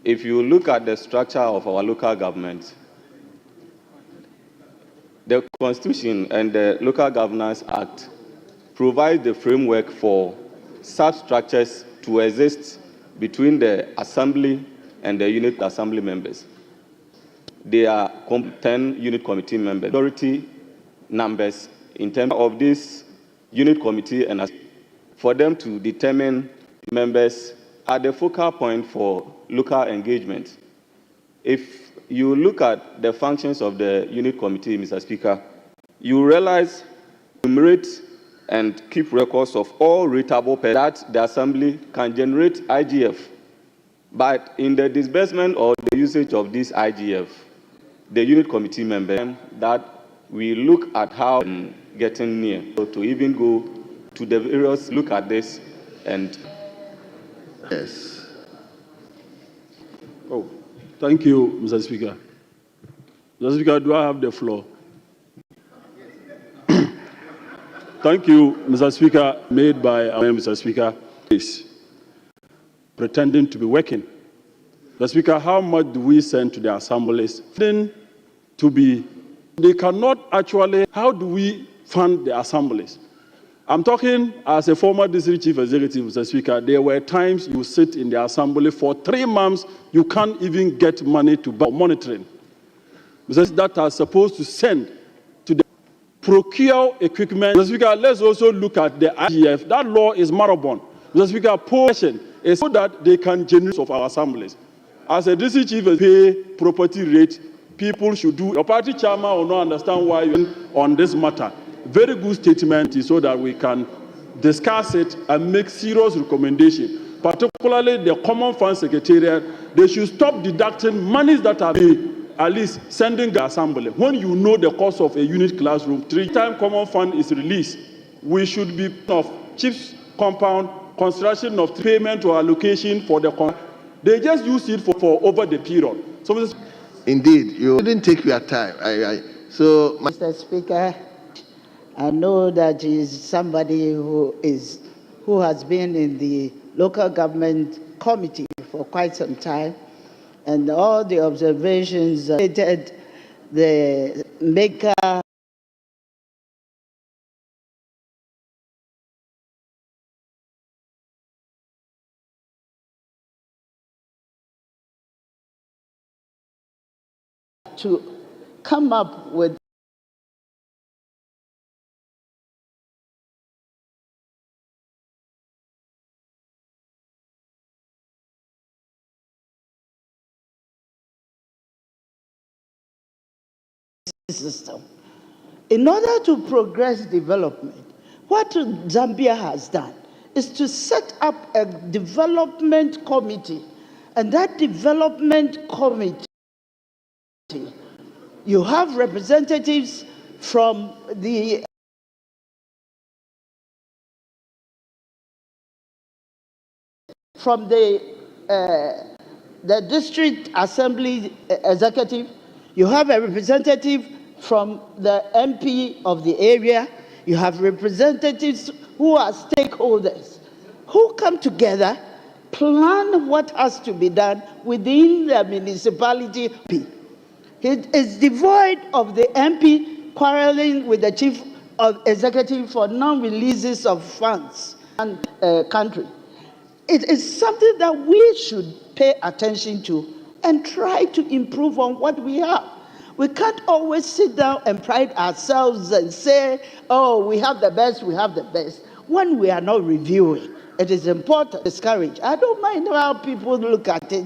if you look at the structure of our local government, the Constitution and the Local Governance Act provide the framework for such structures to exist between the assembly and the unit assembly members. They are 10 unit committee members. Majority numbers in terms of this unit committee and for them to determine members at the focal point for local engagement. If you look at the functions of the unit committee, Mr. Speaker, you realize enumerate and keep records of all rateable that the assembly can generate IGF. But in the disbursement or the usage of this IGF, the unit committee member, that we look at how getting near to even go to the various look at this and yes. Oh, thank you, Mr. Speaker. Mr. Speaker, do I have the floor? Thank you, Mr. Speaker, made by Mr. Speaker, is pretending to be working. Mr. Speaker, how much do we send to the assemblies? They cannot actually, how do we fund the assemblies? I'm talking as a former district chief executive, Mr. Speaker. There were times you sit in the assembly for 3 months, you can't even get money to buy monitoring. Mr. Speaker, that are supposed to send to the procure equipment. Mr. Speaker, let's also look at the IGF. That law is moribund. Mr. Speaker, portion is so that they can generate of our assemblies. As a district chief, pay property rate, people should do. Your party chairman will not understand why you're on this matter. very good statement so that we can discuss it and make serious recommendations. Particularly the Common Fund Secretariat, they should stop deducting monies that are at least sending the assembly. When you know the cost of a unit classroom, 3-time Common Fund is released, we should be of chief's compound, construction of payment or allocation for the they just use it for over the period. So indeed, you didn't take your time. Mr. Speaker, I know that he is somebody who has been in the local government committee for quite some time, and all the observations stated the maker to come up with system. In order to progress development, what Zambia has done is to set up a development committee, and that development committee, you have representatives from the district assembly executive, you have a representative from the MP of the area, you have representatives who are stakeholders, who come together, plan what has to be done within the municipality. It is devoid of the MP quarreling with the chief of executive for non-releases of funds and country. It is something that we should pay attention to and try to improve on what we have. We can't always sit down and pride ourselves and say, oh, we have the best, when we are not reviewing. It is important to discourage. I don't mind how people look at it.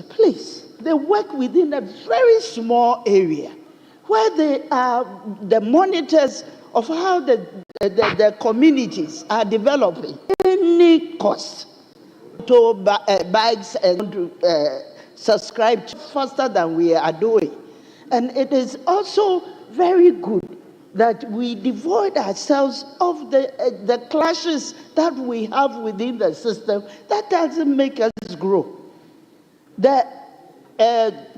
Please, they work within a very small area where they are the monitors of how the communities are developing. Any cost to bags and subscribe faster than we are doing. And it is also very good that we devoid ourselves of the clashes that we have within the system. That doesn't make us grow. The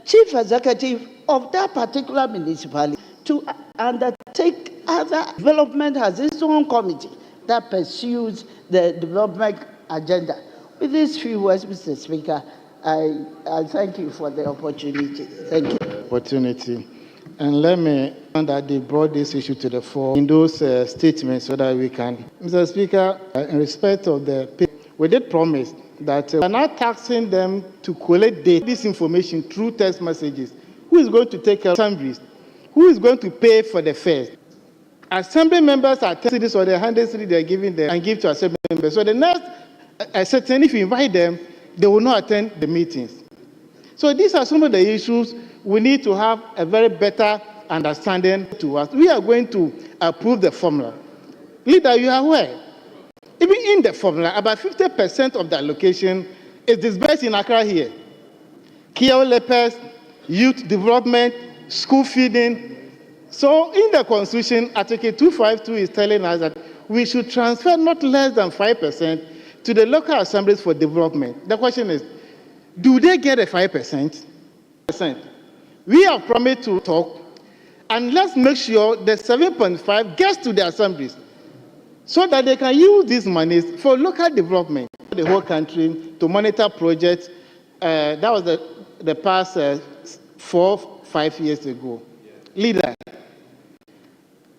chief executive of that particular municipality to undertake other development has its own committee that pursues the development agenda. With these few words, Mr. Speaker, I thank you for the opportunity. Thank you. Opportunity. And let me that they brought this issue to the fore in those statements so that we can. Mr. Speaker, in respect of the people, we did promise that we are not taxing them to collect this information through text messages. Who is going to take care of assemblies? Who is going to pay for the fares? Assembly members are testing this or the 100 cedi they are giving them and give to assembly members. So the next certain, if you invite them, they will not attend the meetings. So these are some of the issues we need to have a very better understanding to us. We are going to approve the formula. Leader, you are aware. Even in the formula, about 50% of the allocation is disbursed in Accra here. Care lepers, youth development, school feeding. So in the Constitution, Article 252 is telling us that we should transfer not less than 5% to the local assemblies for development. The question is, do they get a 5%? We have promised to talk, and let's make sure the 7.5 gets to the assemblies so that they can use these monies for local development. The whole country to monitor projects. That was the past 4-5 years ago. Leader,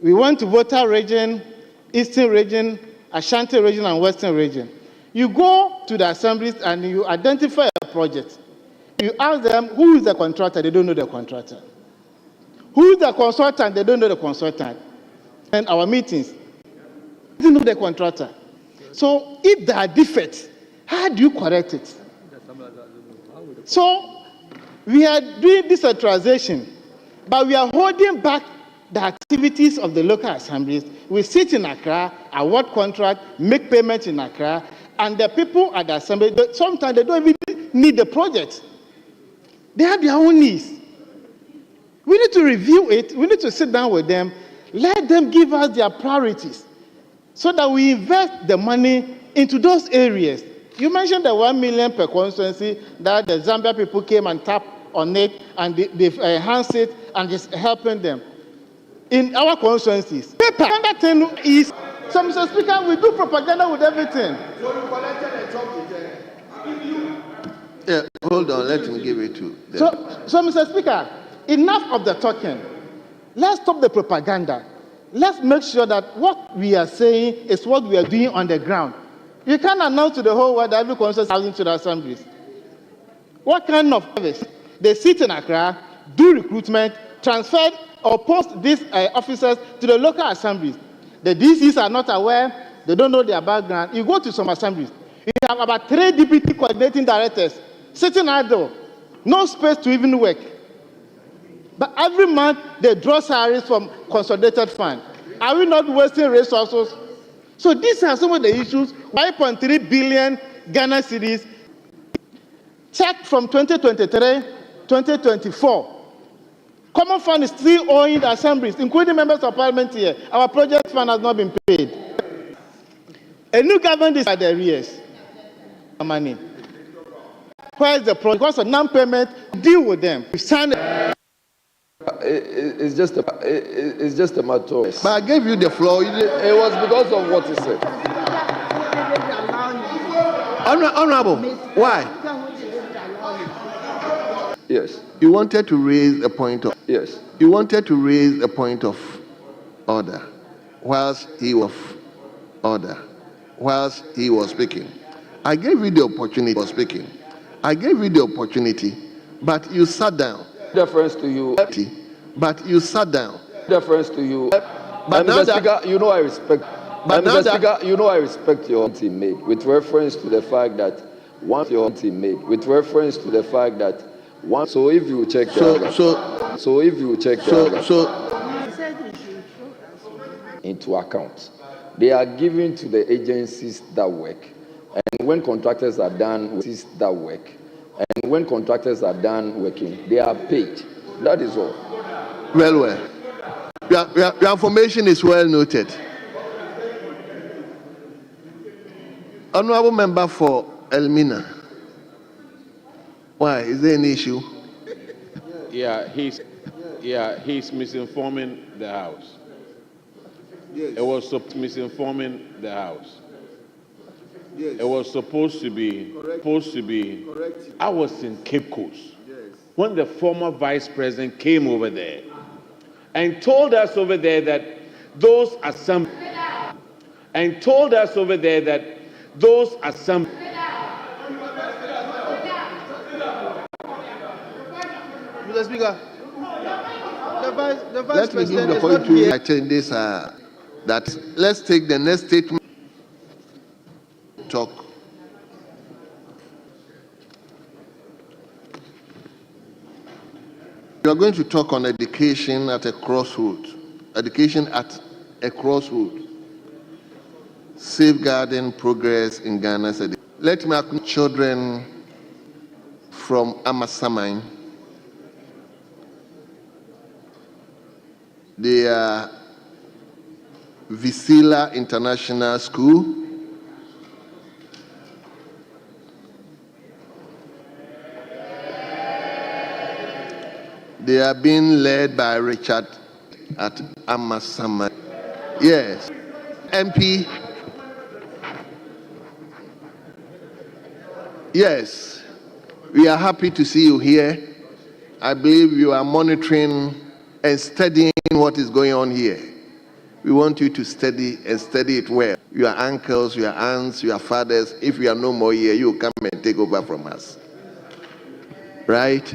we went to Volta region, Eastern region, Ashanti region, and Western region. You go to the assemblies and you identify a project. You ask them, who is the contractor? They don't know the contractor. Who is the consultant? They don't know the consultant. And our meetings, they don't know the contractor. So if there are defects, how do you correct it? So we are doing decentralization, but we are holding back the activities of the local assemblies. We sit in Accra, award contract, make payments in Accra, and the people at the assembly, sometimes they don't even need the project. They have their own needs. We need to review it. We need to sit down with them. Let them give us their priorities so that we invest the money into those areas. You mentioned the 1 million per constituency that the Zambia people came and tapped on it, and they've enhanced it, and it's helping them. In our constituencies, another thing is, so Mr. Speaker, we do propaganda with everything. Yeah, hold on, let him give it to them. So Mr. Speaker, enough of the talking. Let's stop the propaganda. Let's make sure that what we are saying is what we are doing on the ground. You can't announce to the whole world that every constituency has into the assemblies. What kind of service? They sit in Accra, do recruitment, transfer or post these officers to the local assemblies. The DCs are not aware, they don't know their background. You go to some assemblies, you have about 3 deputy coordinating directors sitting idle, no space to even work. But every month, they draw salaries from consolidated fund. Are we not wasting resources? So these are some of the issues. 5.3 billion Ghana cedis. Check from 2023, 2024. Common fund is still owing the assemblies, including members of parliament here. Our project fund has not been paid. A new government is at the arrears. Money. Where is the project? Because of non-payment, deal with them. We signed it. It's just a matter of... But I gave you the floor. It was because of what he said. Honorable, why? Yes. You wanted to raise a point of... Yes. You wanted to raise a point of order whilst he was speaking. I gave you the opportunity for speaking. I gave you the opportunity, but you sat down. Deference to you. But you sat down. Deference to you. But now Mr. Speaker, you know I respect. But Mr. Speaker, you know I respect your teammate with reference to the fact that one your teammate with reference to the fact that one. So if you check into account, they are given to the agencies that work, and when contractors are done with that work. And when contractors are done working, they are paid. That is all. Well. Your information is well noted. Honorable member for Elmina. Why? Is there an issue? Yeah, he's misinforming the House. Yes. It was misinforming the House. Yes. It was supposed to be. Correct. I was in Cape Coast when the former vice president came over there and told us over there that those assemblies. Mr. Speaker, the vice president is not here. I think this that let's take the next statement. Talk. You are going to talk on education at a crossroad. Education at a crossroad. Safeguarding progress in Ghana's education. Let me acknowledge children from Amasaman. They are Visila International School. They are being led by Richard at Amasaman. Yes. MP. Yes. We are happy to see you here. I believe you are monitoring and studying what is going on here. We want you to study and study it well. Your uncles, your aunts, your fathers, if you are no more here, you come and take over from us. Right?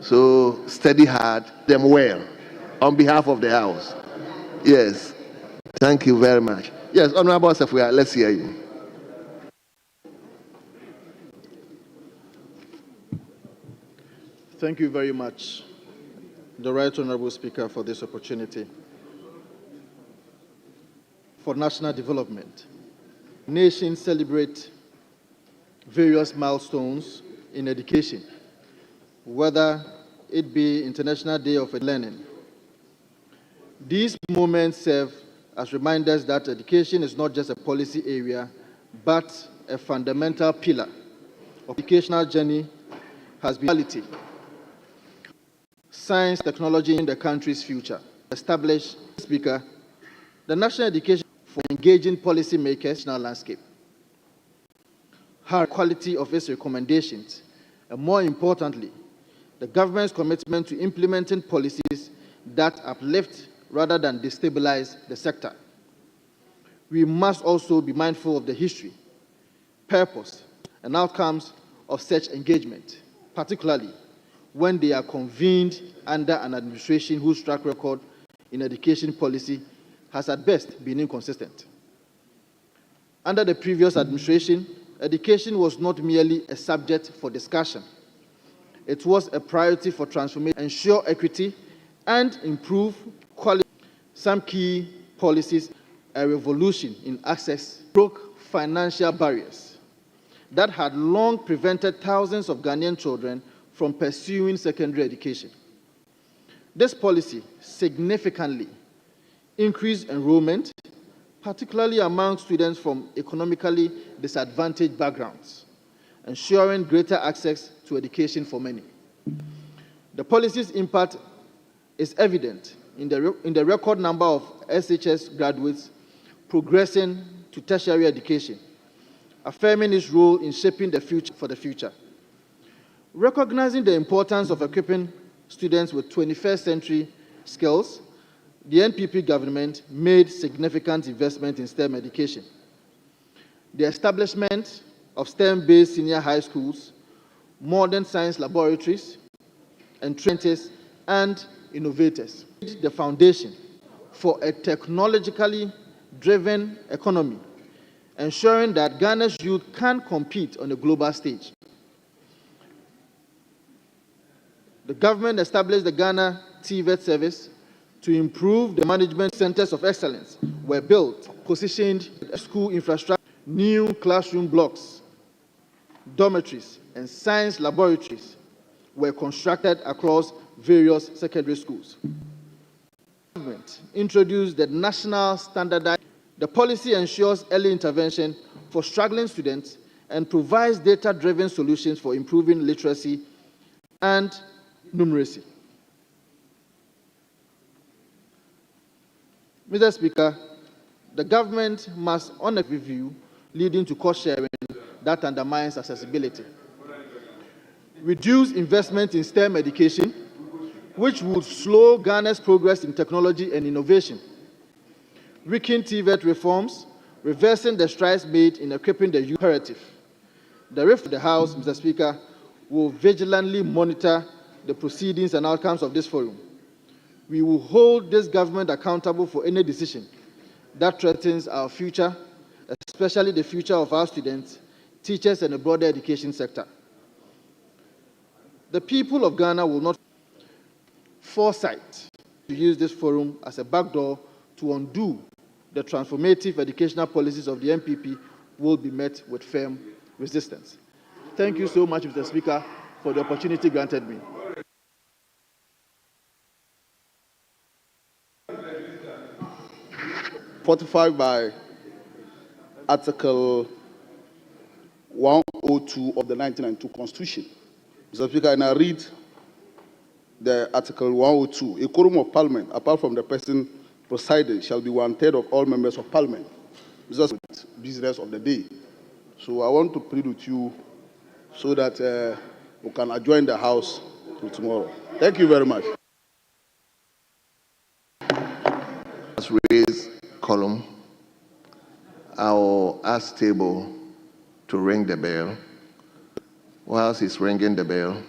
So study hard, them well, on behalf of the House. Yes. Thank you very much. Yes, Honorable Safua, let's hear you. Thank you very much. the Right Honourable Speaker, for this opportunity. For national development, nations celebrate various milestones in education, whether it be International Day of Learning. These moments serve as reminders that education is not just a policy area, but a fundamental pillar of the educational journey has been reality. Science, technology in the country's future. Establish, Speaker, the national education for engaging policymakers in our landscape. High quality of its recommendations, and more importantly, the government's commitment to implementing policies that uplift rather than destabilize the sector. We must also be mindful of the history, purpose, and outcomes of such engagement, particularly when they are convened under an administration whose track record in education policy has at best been inconsistent. Under the previous administration, education was not merely a subject for discussion. It was a priority for transformation, ensure equity, and improve quality. Some key policies, a revolution in access, broke financial barriers that had long prevented thousands of Ghanaian children from pursuing secondary education. This policy significantly increased enrollment, particularly among students from economically disadvantaged backgrounds, ensuring greater access to education for many. The policy's impact is evident in the record number of SHS graduates progressing to tertiary education, affirming its role in shaping the future for the future. Recognizing the importance of equipping students with 21st century skills, the NPP government made significant investment in STEM education. The establishment of STEM-based senior high schools, modern science laboratories, and trainers and innovators, the foundation for a technologically driven economy, ensuring that Ghana's youth can compete on a global stage. The government established the Ghana TVET service to improve the management centers of excellence were built, positioned school infrastructure, new classroom blocks, dormitories, and science laboratories were constructed across various secondary schools. The government introduced the national standardized. The policy ensures early intervention for struggling students and provides data-driven solutions for improving literacy and numeracy. Mr. Speaker, the government must honor review leading to cost sharing that undermines accessibility. Reduce investment in STEM education, which would slow Ghana's progress in technology and innovation. Weaken TVET reforms, reversing the strides made in equipping the youth imperative. The House, Mr. Speaker, will vigilantly monitor the proceedings and outcomes of this forum. We will hold this government accountable for any decision that threatens our future, especially the future of our students, teachers, and the broader education sector. The people of Ghana will not foresight to use this forum as a backdoor to undo the transformative educational policies of the NPP will be met with firm resistance. Thank you so much, Mr. Speaker, for the opportunity granted me. Fortified by Article 102 of the 1992 Constitution. Mr. Speaker, and I read the Article 102. A quorum of Parliament, apart from the person presiding, shall be 1/3 of all members of Parliament. This is the business of the day. So I want to plead with you so that we can adjourn the House till tomorrow. Thank you very much. Raise column. I'll ask table to ring the bell. Whilst he's ringing the bell,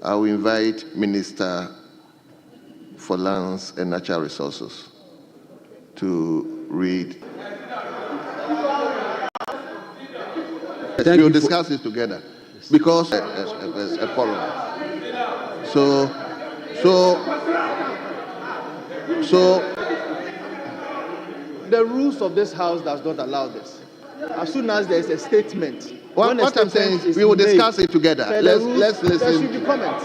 I'll invite Minister for Lands and Natural Resources to read. We'll discuss it together because a column. So the rules of this house does not allow this. As soon as there is a statement, what I'm saying is we will discuss it together. Let's listen. There should be comments.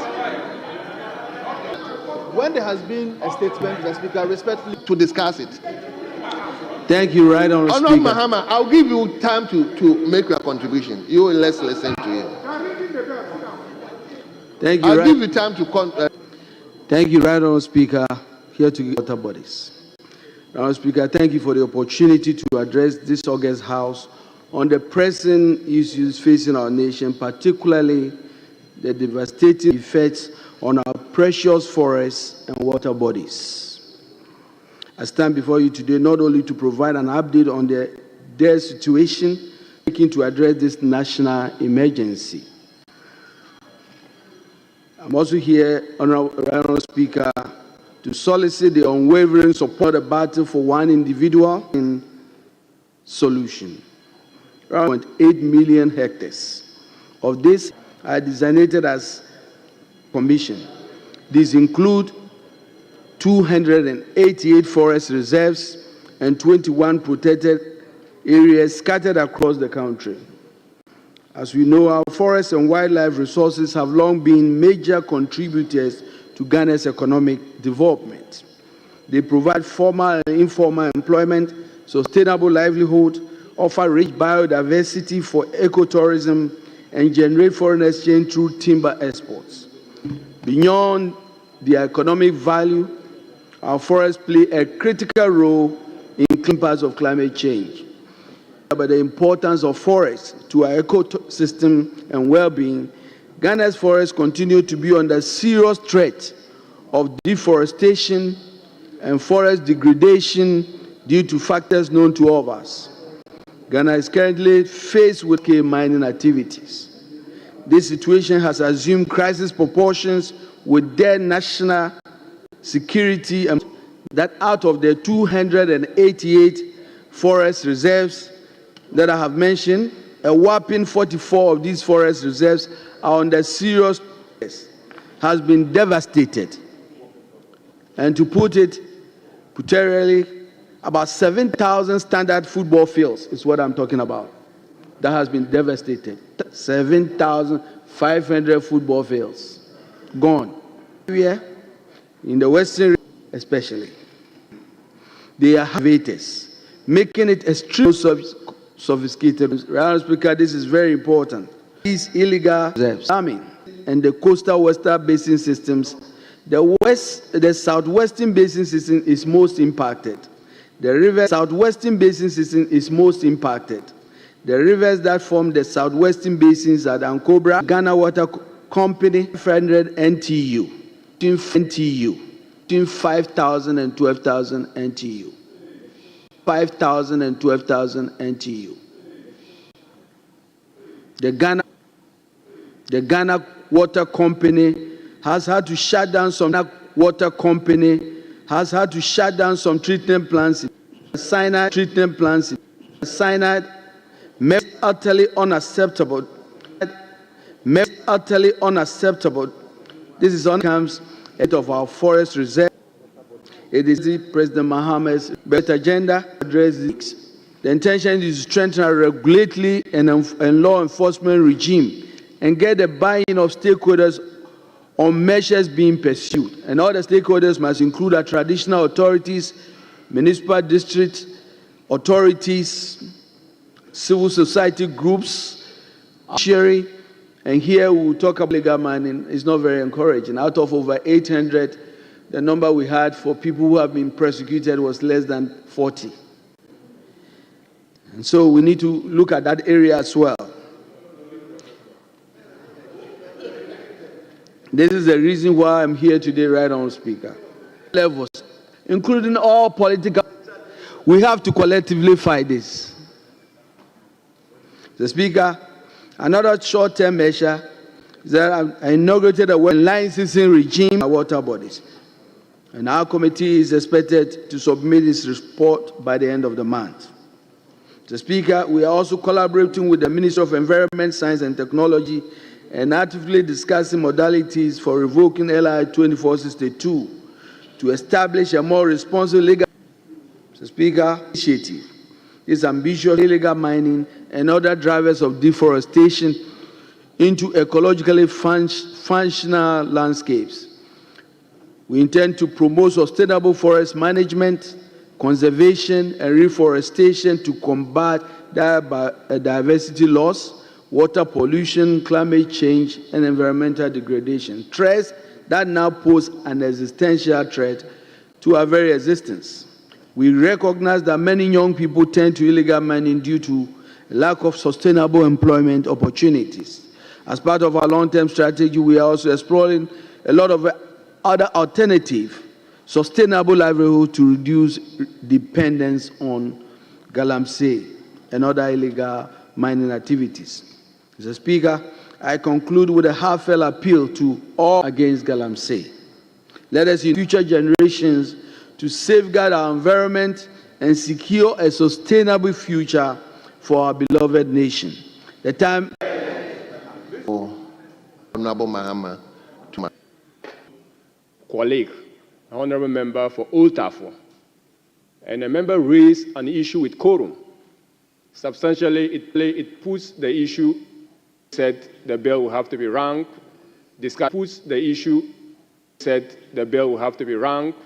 When there has been a statement, the Speaker respectfully to discuss it. Thank you, Right Honourable Speaker. Honourable Mahama, I'll give you time to make your contribution. Let's listen to him. Thank you. I'll give you time to. Thank you, Right Honourable Speaker. Here to water bodies. Honourable Speaker, thank you for the opportunity to address this august House on the pressing issues facing our nation, particularly the devastating effects on our precious forests and water bodies. I stand before you today not only to provide an update on their situation, seeking to address this national emergency. I'm also here, Honourable Speaker, to solicit the unwavering support of the battle for one individual in solution. Around 8 million hectares of this are designated as commission. These include 288 forest reserves and 21 protected areas scattered across the country. As we know, our forests and wildlife resources have long been major contributors to Ghana's economic development. They provide formal and informal employment, sustainable livelihood, offer rich biodiversity for ecotourism, and generate foreign exchange through timber exports. Beyond their economic value, our forests play a critical role in clean parts of climate change. About the importance of forests to our ecosystem and well-being, Ghana's forests continue to be under serious threat of deforestation and forest degradation due to factors known to all of us. Ghana is currently faced with mining activities. This situation has assumed crisis proportions with their national security, and that out of the 288 forest reserves that I have mentioned, a whopping 44 of these forest reserves are under serious stress, has been devastated. And to put it puterially, about 7,000 standard football fields is what I'm talking about. That has been devastated. 7,500 football fields gone. Here, in the Western region especially, they are elevators, making it extremely sophisticated. Mr. Speaker, this is very important. These illegal farming and the coastal western basin systems, the southwestern basin system is most impacted. The river southwestern basin system is most impacted. The rivers that form the southwestern basins are the Ankobra, Ghana Water Company, 500 NTU, between 5,000 and 12,000 NTU. 5,000 and 12,000 NTU. The Ghana Water Company has had to shut down some treatment plants, cyanide treatment plants. Cyanide, utterly unacceptable. Utterly unacceptable. This is on comes out of our forest reserve. It is President Mahama's better agenda to address this. The intention is to strengthen our regulatory and law enforcement regime and get the buy-in of stakeholders on measures being pursued. And all the stakeholders must include our traditional authorities, municipal district authorities, civil society groups, judiciary, and here we will talk about legal mining. It's not very encouraging. Out of over 800, the number we had for people who have been persecuted was less than 40. And so we need to look at that area as well. This is the reason why I'm here today, Right Honourable Speaker. Levels, including all political, we have to collectively fight this. The Speaker, another short-term measure is that I inaugurated a licensing regime for water bodies. And our committee is expected to submit its report by the end of the month. The Speaker, we are also collaborating with the Ministry of Environment, Science and Technology and actively discussing modalities for revoking LI 2462 to establish a more responsible legal Mr. Speaker, initiative. This ambitious illegal mining and other drivers of deforestation into ecologically functional landscapes. We intend to promote sustainable forest management, conservation, and reforestation to combat diversity loss, water pollution, climate change, and environmental degradation, threats that now pose an existential threat to our very existence. We recognize that many young people turn to illegal mining due to lack of sustainable employment opportunities. As part of our long-term strategy, we are also exploring a lot of other alternative, sustainable livelihoods to reduce dependence on galamsey and other illegal mining activities. Mr. Speaker, I conclude with a heartfelt appeal to all against galamsey. Let us, in future generations, to safeguard our environment and secure a sustainable future for our beloved nation. The time. Honorable Mahama. Colleague, honorable member for Old Tafo, and a member raised an issue with quorum. Substantially, it puts the issue, said the bill will have to be ranked. Puts the issue, said the bill will have to be ranked.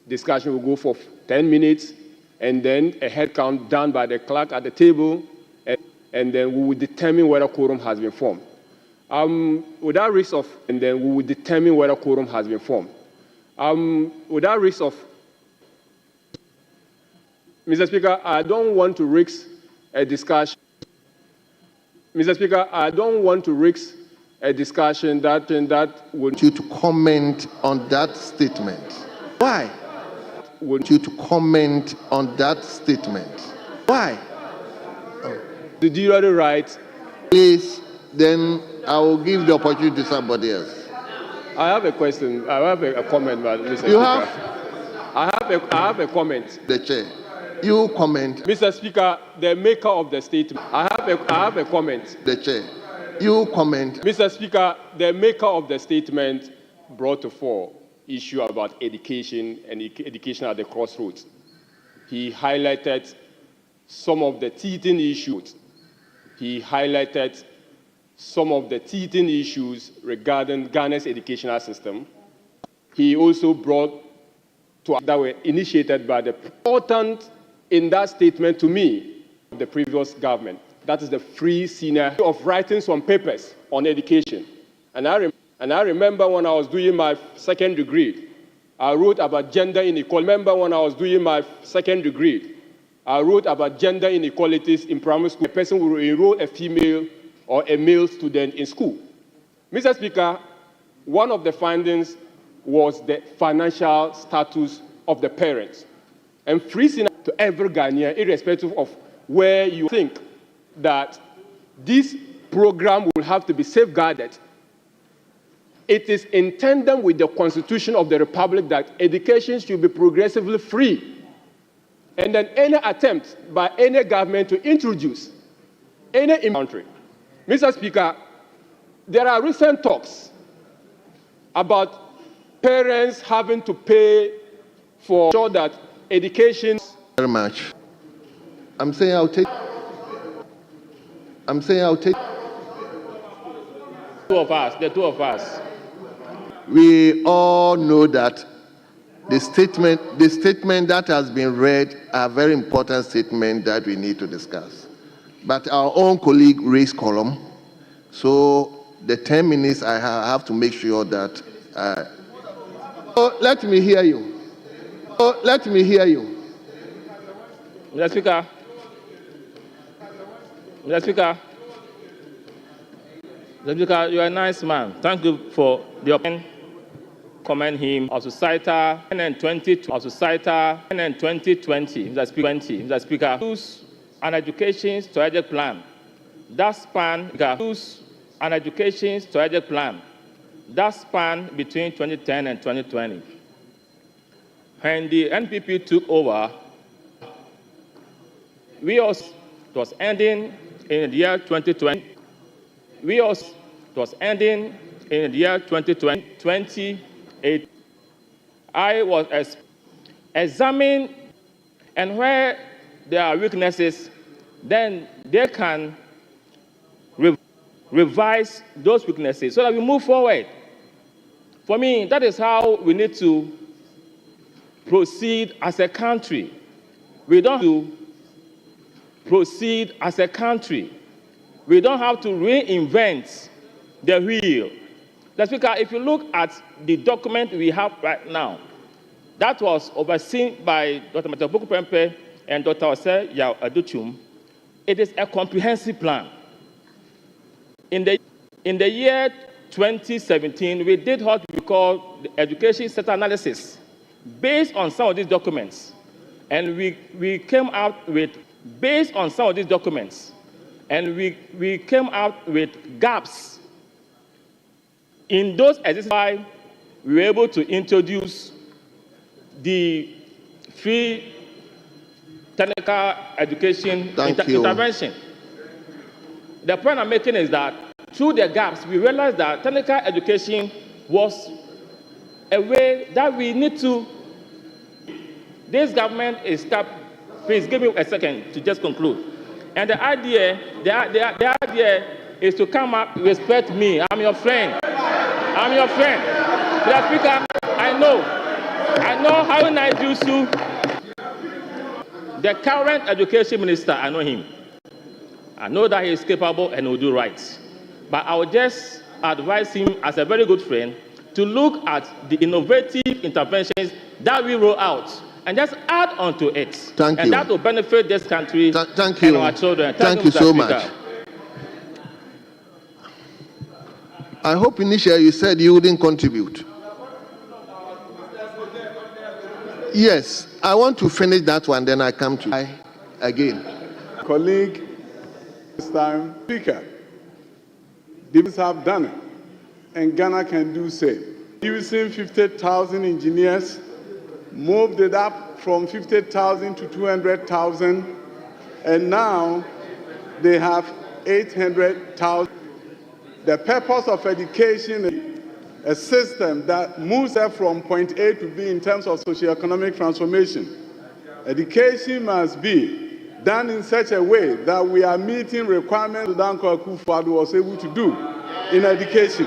Discussion will go for 10 minutes, and then a head count done by the clerk at the table, and then we will determine whether quorum has been formed. Without risk of, and then we will determine whether quorum has been formed. Without risk of, Mr. Speaker, I don't want to risk a discussion. Mr. Speaker, I don't want to risk a discussion that would. You to comment on that statement. Why? Would you to comment on that statement? Why? Do you have the right? Please, then I will give the opportunity to somebody else. I have a question. I have a comment, Mr. Speaker. You have? I have a comment. The chair. You comment. Mr. Speaker, the maker of the statement. I have a comment. The chair. You comment. Mr. Speaker, the maker of the statement brought to fore issue about education and education at the crossroads. He highlighted some of the teething issues. He highlighted some of the teething issues regarding Ghana's educational system. He also brought to that were initiated by the important in that statement to me, the previous government. That is the free senior of writing some papers on education. And I remember when I was doing my second degree, I wrote about gender inequality. Remember when I was doing my second degree, I wrote about gender inequalities in primary school. A person will enroll a female or a male student in school. Mr. Speaker, one of the findings was the financial status of the parents. And free senior to every Ghanaian, irrespective of where you think that this program will have to be safeguarded. It is in tandem with the Constitution of the Republic that education should be progressively free. And then any attempt by any government to introduce any country. Mr. Speaker, there are recent talks about parents having to pay for sure that education. Very much. I'm saying I'll take. The two of us. We all know that the statement that has been read are very important statement that we need to discuss. But our own colleague raised column, so the 10 minutes I have to make sure that. Let me hear you. Let me hear you. Mr. Speaker. Mr. Speaker. Mr. Speaker, you are a nice man. Thank you for the opinion. Commend him of societal and 2020 of societal and 2020. Mr. Speaker, use an education strategic plan that span an education strategic plan that span between 2010 and 2020. When the NPP took over, it was ending in the year 2020. It was ending in the year 2028. I was examining, and where there are weaknesses, then they can revise those weaknesses so that we move forward. For me, that is how we need to proceed as a country. We don't have to proceed as a country. We don't have to reinvent the wheel. Mr. Speaker, if you look at the document we have right now, that was overseen by Dr. Matabuku Pempe and Dr. Ose Yao Aduchum. It is a comprehensive plan. In the year 2017, we did what we call the education sector analysis based on some of these documents. And we came out with, based on some of these documents, and we came out with gaps in those existing. We were able to introduce the free technical education intervention. The point I'm making is that through the gaps, we realized that technical education was a way that we need to. This government is please give me a second to just conclude. And the idea is to come up, respect me. I'm your friend. I'm your friend. Mr. Speaker, I know how nice you do. The current education minister, I know him. I know that he is capable and will do right. But I would just advise him as a very good friend to look at the innovative interventions that we roll out and just add on to it. Thank you. And that will benefit this country Thank and you. our children. Thank you so much. I hope initially you said you wouldn't contribute. Yes, I want to finish that one, then I come to you again. Colleague, this time, Speaker, these have done it, and Ghana can do same. Using 50,000 engineers, moved it up from 50,000 to 200,000, and now they have 800,000. The purpose of education is a system that moves us from point A to B in terms of socioeconomic transformation. Education must be done in such a way that we are meeting requirements that Uncle Akufo-Addo was able to do in education.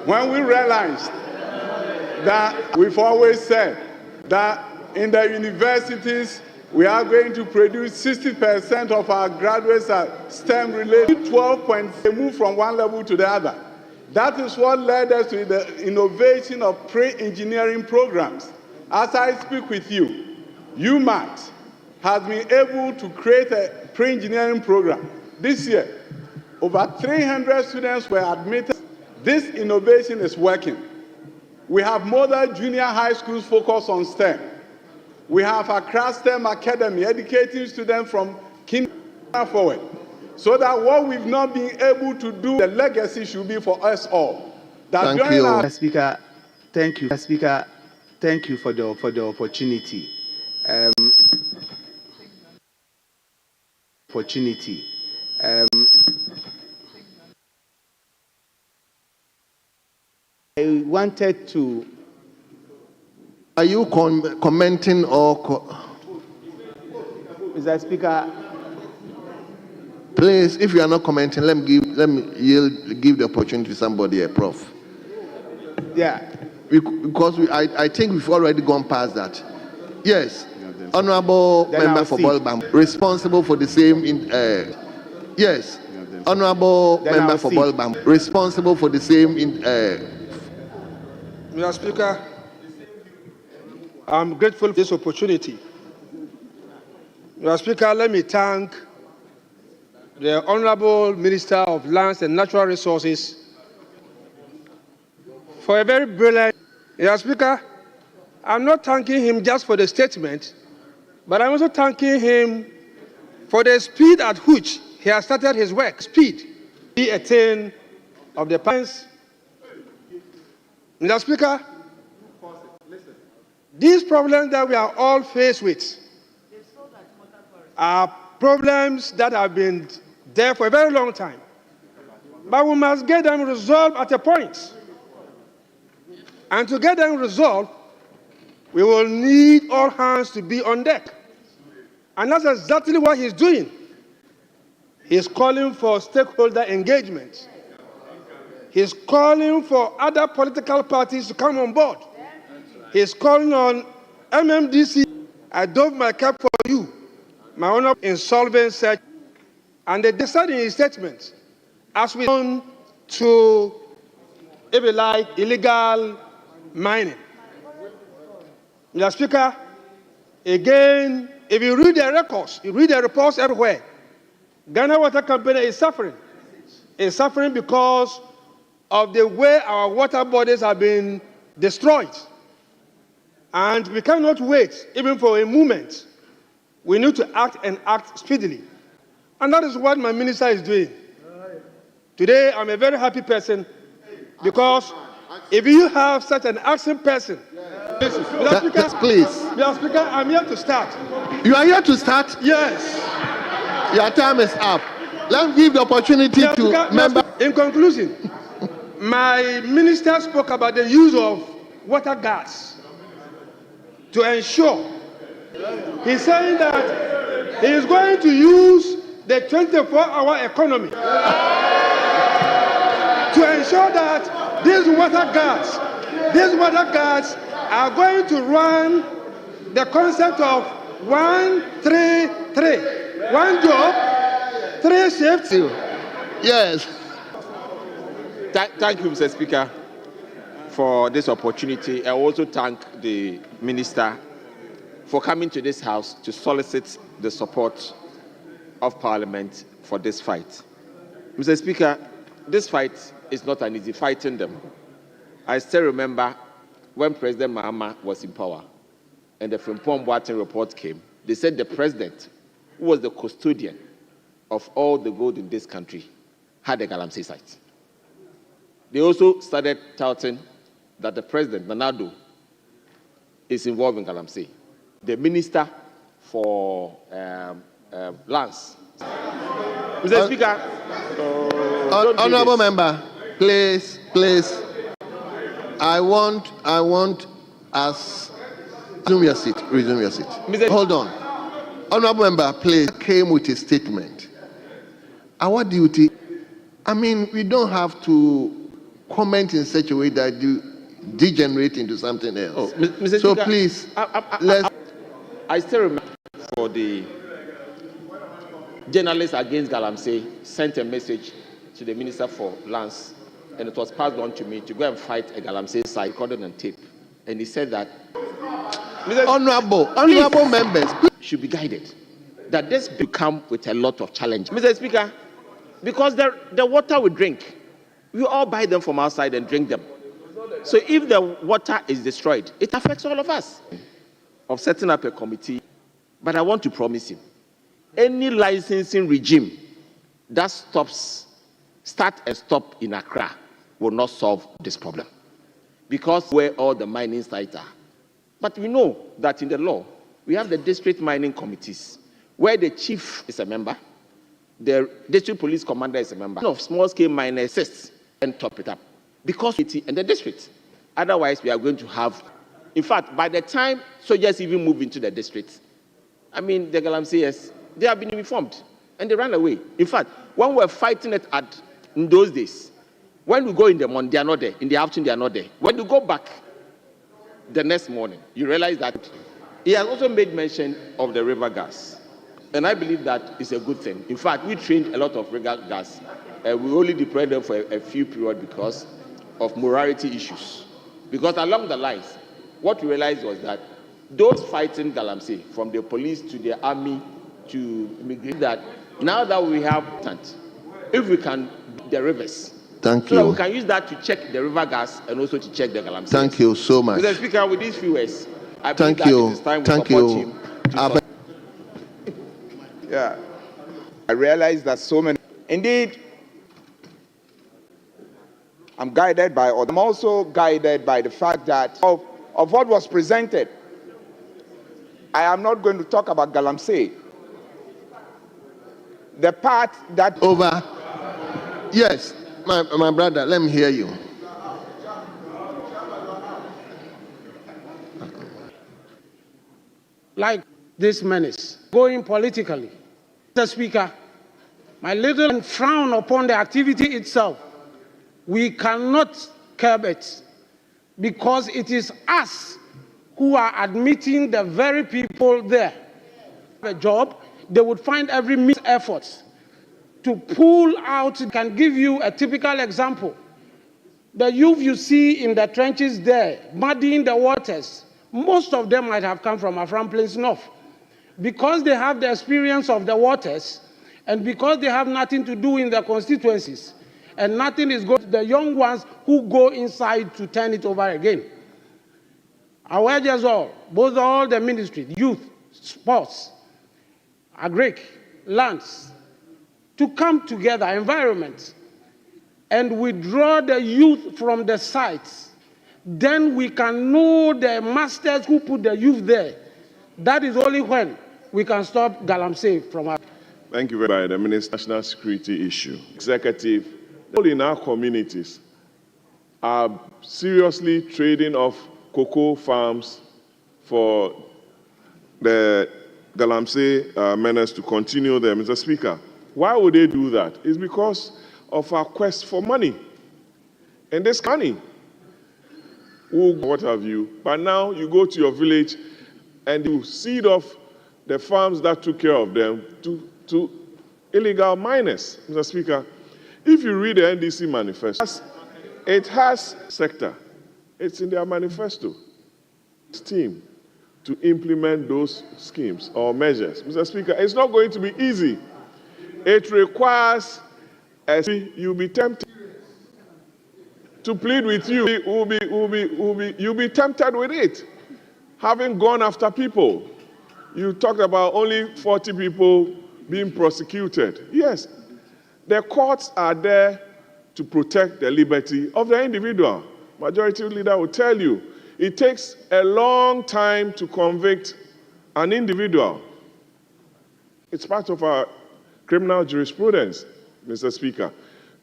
When we realized that we've always said that in the universities, we are going to produce 60% of our graduates are STEM-related, 12 points, they move from one level to the other. That is what led us to the innovation of pre-engineering programs. As I speak with you, UMAT has been able to create a pre-engineering program. This year, over 300 students were admitted. This innovation is working. We have model junior high schools focused on STEM. We have Accra STEM Academy educating students from kindergarten forward. So that what we've not been able to do, the legacy should be for us all. That Thank you. Speaker, thank you. Speaker, thank you for the opportunity. I wanted to. Are you commenting or? Mr. Speaker. Please, if you are not commenting, let me give the opportunity to somebody, a prof. Yeah. Because I think we've already gone past that. Yes, honourable member for Bolbam, responsible for the same. Yes, honourable member for Bolbam, responsible for the same. Mr. Speaker, I'm grateful for this opportunity. Mr. Speaker, let me thank the Honourable Minister of Lands and Natural Resources for a very brilliant. Mr. Speaker, I'm not thanking him just for the statement, but I'm also thanking him for the speed at which he has started his work. Speed be a thing of the past. Mr. Speaker, these problems that we are all faced with are problems that have been there for a very long time. But we must get them resolved at a point. And to get them resolved, we will need all hands to be on deck. And that's exactly what he's doing. He's calling for stakeholder engagement. He's calling for other political parties to come on board. He's calling on MMDC. I dove my cap for you, my honor, insolvent search. And they decided in his statement, as we on to, if you like, illegal mining. Mr. Speaker, again, if you read the records, you read the reports everywhere, Ghana Water Company is suffering. It's suffering because of the way our water bodies have been destroyed. And we cannot wait even for a moment. We need to act and act speedily. And that is what my minister is doing. Today, I'm a very happy person because if you have such an action person, Mr. Speaker, please. Mr. Speaker, I'm here to start. You are here to start? Yes. Your time is up. Let's give the opportunity Mr. to Speaker, members. In conclusion, my minister spoke about the use of water gas to ensure. He's saying that he is going to use the 24-hour economy to ensure that these water gas are going to run the concept of 1-3-3. One job, 3 shifts. Yes. Thank you, Mr. Speaker, for this opportunity. I also thank the minister for coming to this house to solicit the support of Parliament for this fight. Mr. Speaker, this fight is not an easy fighting them. I still remember when President Mahama was in power and the Frimpong Boateng report came, they said the president, who was the custodian of all the gold in this country, had a Galamsey site. They also started touting that the president, Nanado, is involved in Galamsey. The minister for lands. Mr. Speaker. Honorable member, please. I want us. Resume your seat. Mr. Hold on. Honorable member, please, came with a statement. Our duty, we don't have to comment in such a way that you degenerate into something else. Oh, Mr. So Speaker, please, I still remember for the journalists against Galamsey sent a message to the Minister for Lands, and it was passed on to me to go and fight a Galamsey site, recorded on tape. And he said that honorable members should be guided, that this will come with a lot of challenge. Mr. Speaker, because the water we drink, we all buy them from outside and drink them. So if the water is destroyed, it affects all of us. Of setting up a committee, but I want to promise him, any licensing regime that start and stop in Accra will not solve this problem, because where all the mining sites are. But we know that in the law, we have the district mining committees, where the chief is a member, the district police commander is a member, of small-scale miners assists and top it up, because it's in the district. Otherwise, we are going to have, in fact, by the time soldiers even move into the district, the Galamseyers, they have been informed and they ran away. In fact, when we were fighting it in those days, when we go in the morning, they are not there. In the afternoon, they are not there. When you go back the next morning, you realize that he has also made mention of the river gas. And I believe that is a good thing. In fact, we trained a lot of river gas. We only deployed them for a few periods because of morality issues. Because along the lines, what we realized was that those fighting Galamsey, from the police to the army to immigration, that now that we have, if we can, the rivers. Thank so you. That we can use that to check the river gas and also to check the Galamsey. Thank you so much. Mr. Speaker, with these few words, I believe Thank you. It is time we Thank support you. him. Yeah, I realize that so many. Indeed, I'm guided by, or I'm also guided by the fact that of what was presented. I am not going to talk about Galamsey. The part that over. Yes, my brother, let me hear you. Like this menace, going politically. Mr. Speaker, my little frown upon the activity itself. We cannot curb it because it is us who are admitting the very people there. A job, they would find every means effort to pull out. Can give you a typical example. The youth you see in the trenches there, muddying the waters, most of them might have come from Afram Plains North. Because they have the experience of the waters, and because they have nothing to do in their constituencies, and nothing is good, the young ones who go inside to turn it over again. I urge us all, both all the ministry, youth, sports, agric, lands, to come together, environment, and withdraw the youth from the sites. Then we can know the masters who put the youth there. That is only when we can stop Galamsey from our... Thank you very much. The Minister National Security issue. Executive, all in our communities are seriously trading off cocoa farms for the Galamsey menace to continue there. Mr. Speaker, why would they do that? It's because of our quest for money. And this money, what have you, but now you go to your village and you seed off the farms that took care of them to illegal miners. Mr. Speaker, if you read the NDC manifesto, it has sector. It's in their manifesto. Team to implement those schemes or measures. Mr. Speaker, it's not going to be easy. It requires, you'll be tempted to plead with you. You'll be tempted with it. Having gone after people, you talked about only 40 people being prosecuted. Yes, the courts are there to protect the liberty of the individual. Majority leader will tell you, it takes a long time to convict an individual. It's part of our criminal jurisprudence, Mr. Speaker.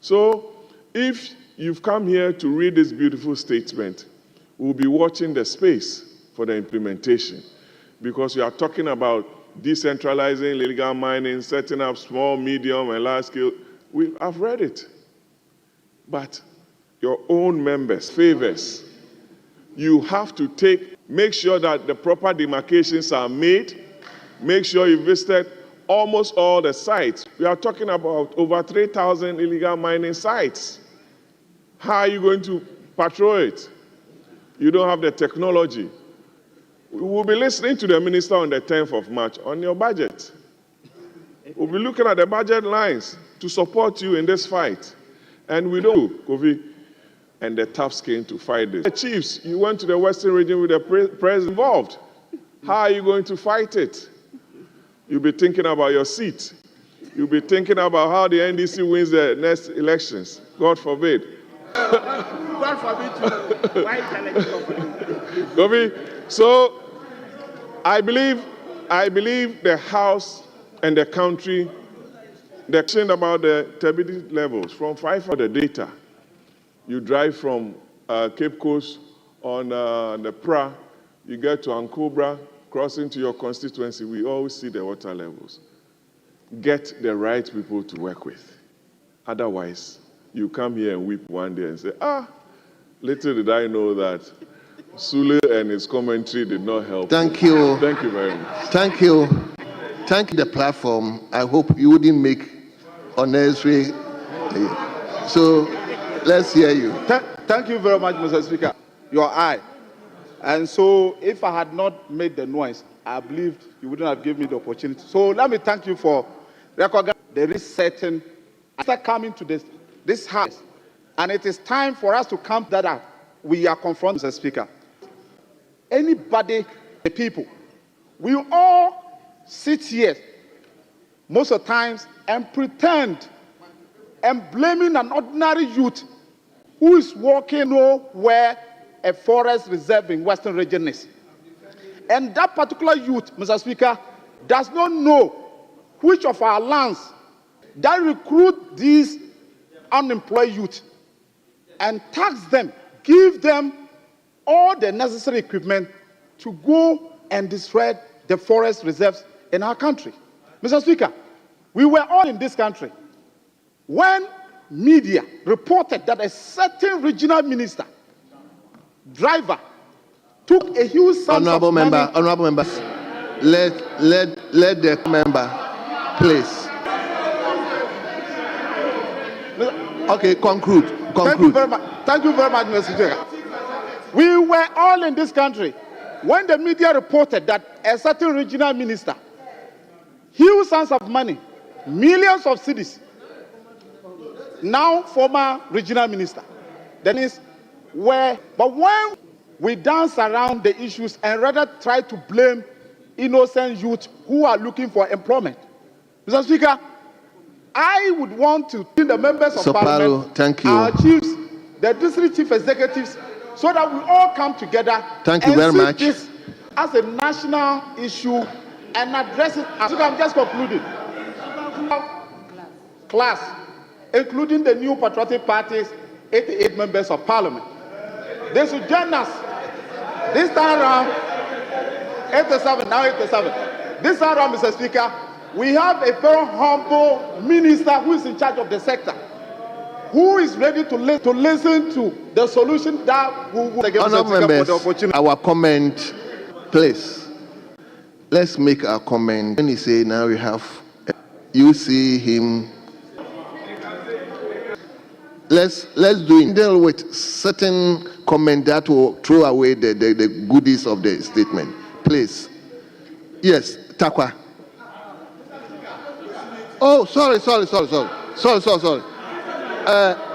So if you've come here to read this beautiful statement, we'll be watching the space for the implementation, because we are talking about decentralizing illegal mining, setting up small, medium, and large scale. I've read it. But your own members, favors, you have to make sure that the proper demarcations are made, make sure you visited almost all the sites. We are talking about over 3,000 illegal mining sites. How are you going to patrol it? You don't have the technology. We will be listening to the minister on the 10th of March on your budget. We'll be looking at the budget lines to support you in this fight. And we don't, Kofi, and the tough skin to fight this. The chiefs, you went to the Western region with the president involved. How are you going to fight it? You'll be thinking about your seat. You'll be thinking about how the NDC wins the next elections. God forbid. God forbid. Why challenge Kofi, so I believe the House and the country, they're concerned about the turbidity levels from 5 for the data. You drive from Cape Coast on the PRA, you get to Ankobra, crossing to your constituency, we always see the water levels. Get the right people to work with. Otherwise, you come here and weep one day and say, little did I know that Sule and his commentary did not help. Thank you. Thank you very much. Thank you. Thank you, the platform. I hope you wouldn't make unnecessary. So let's hear you. Thank you very much, Mr. Speaker. Your eye. And so if I had not made the noise, I believed you wouldn't have given me the opportunity. So let me thank you for recognizing there is certain, after coming to this house, and it is time for us to come that we are confronted, Mr. Speaker. Anybody, the people, we all sit here most of the times and pretend and blaming an ordinary youth who is walking nowhere a forest reserve in Western region is. And that particular youth, Mr. Speaker, does not know which of our lands that recruit these unemployed youth and tax them, give them all the necessary equipment to go and destroy the forest reserves in our country. Mr. Speaker, we were all in this country when media reported that a certain regional minister, driver, took a huge sum of money. Honorable members, let the member, please. Okay, conclude. Thank you very much. Thank you very much, Mr. Speaker. We were all in this country when the media reported that a certain regional minister, huge sums of money, millions of cedis, now former regional minister, that is where, but when we dance around the issues and rather try to blame innocent youth who are looking for employment. Mr. Speaker, I would want to see the members of Parliament, thank you. Our chiefs, the district chief executives, so that we all come together thank you very much. This as a national issue and address it. I'm just concluding. Class, including the new patriotic parties, 88 members of Parliament. They should join us. This time around, 87, now 87. This time around, Mr. Speaker, we have a very humble minister who is in charge of the sector, who is ready to listen to the solution that we will give Honourable members, for the opportunity. Our comment, please. Let's make our comment. When he say now we have, you see him. Let's do it. Deal with certain comment that will throw away the goodies of the statement. Please. Yes, Takwa. Oh, sorry.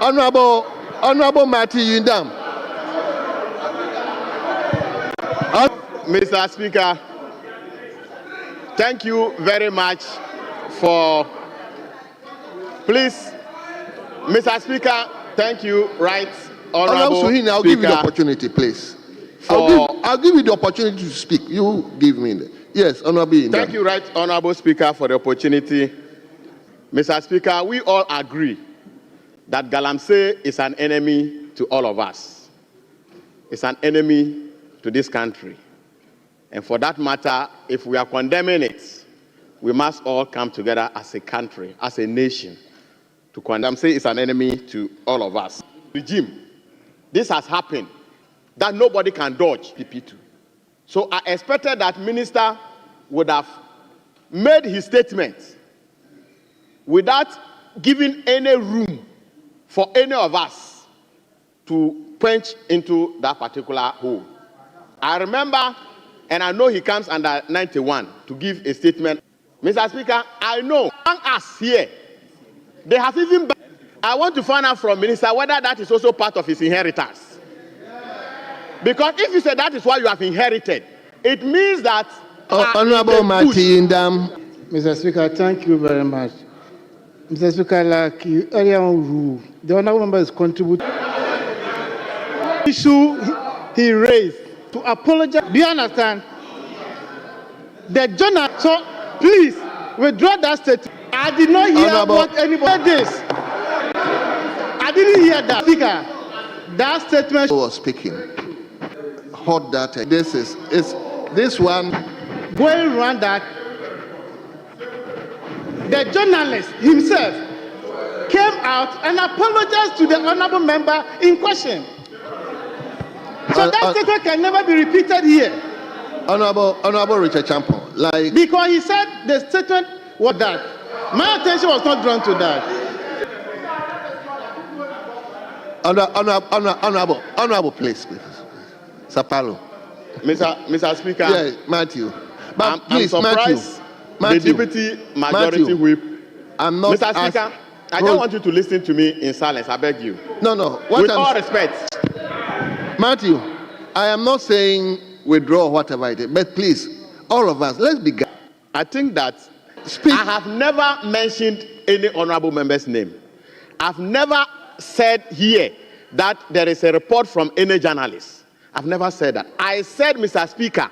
Honorable Marty Yundam. Mr. Speaker, thank you very much for. Please, Mr. Speaker, thank you, right, Honorable Speaker. I'll give you the opportunity, please. I'll give you the opportunity to speak. You give me yes, Honorable. Thank you, right, Honorable Speaker, for the opportunity. Mr. Speaker, we all agree that Galamsey is an enemy to all of us. It's an enemy to this country. And for that matter, if we are condemning it, we must all come together as a country, as a nation, to condemn. Say it's an enemy to all of us. Regime, this has happened, that nobody can dodge PP2. So I expected that minister would have made his statement without giving any room for any of us to punch into that particular hole. I remember, and I know he comes under 91 to give a statement. Mr. Speaker, I know among us here, they have even. I want to find out from Minister whether that is also part of his inheritance. Because if you say that is what you have inherited, it means that. Honorable Marty Indam. Mr. Speaker, thank you very much. Mr. Speaker, like you earlier on rule, the honorable member is contributing. Issue he raised to apologize. Do you understand? The journalist. So please withdraw that statement. I did not hear honorable. What anybody did. I didn't hear that. Speaker, that statement was speaking. Hot data. This one going around that. The journalist himself came out and apologized to the honorable member in question. So that statement can never be repeated here. Honorable Richard Champon, like because he said the statement was that. My attention was not drawn to that. Honorable, please. Sapalo. Mr. Speaker. Yeah, Matthew. But please, I'm surprised. Matthew. The deputy majority whip. I'm not. Mr. Speaker, I don't want you to listen to me in silence. I beg you. No. With all respect. Matthew, I am not saying withdraw whatever it is, but please, all of us, let's begin. I think that I have never mentioned any honorable member's name. I've never said here that there is a report from any journalist. I've never said that. I said, Mr. Speaker,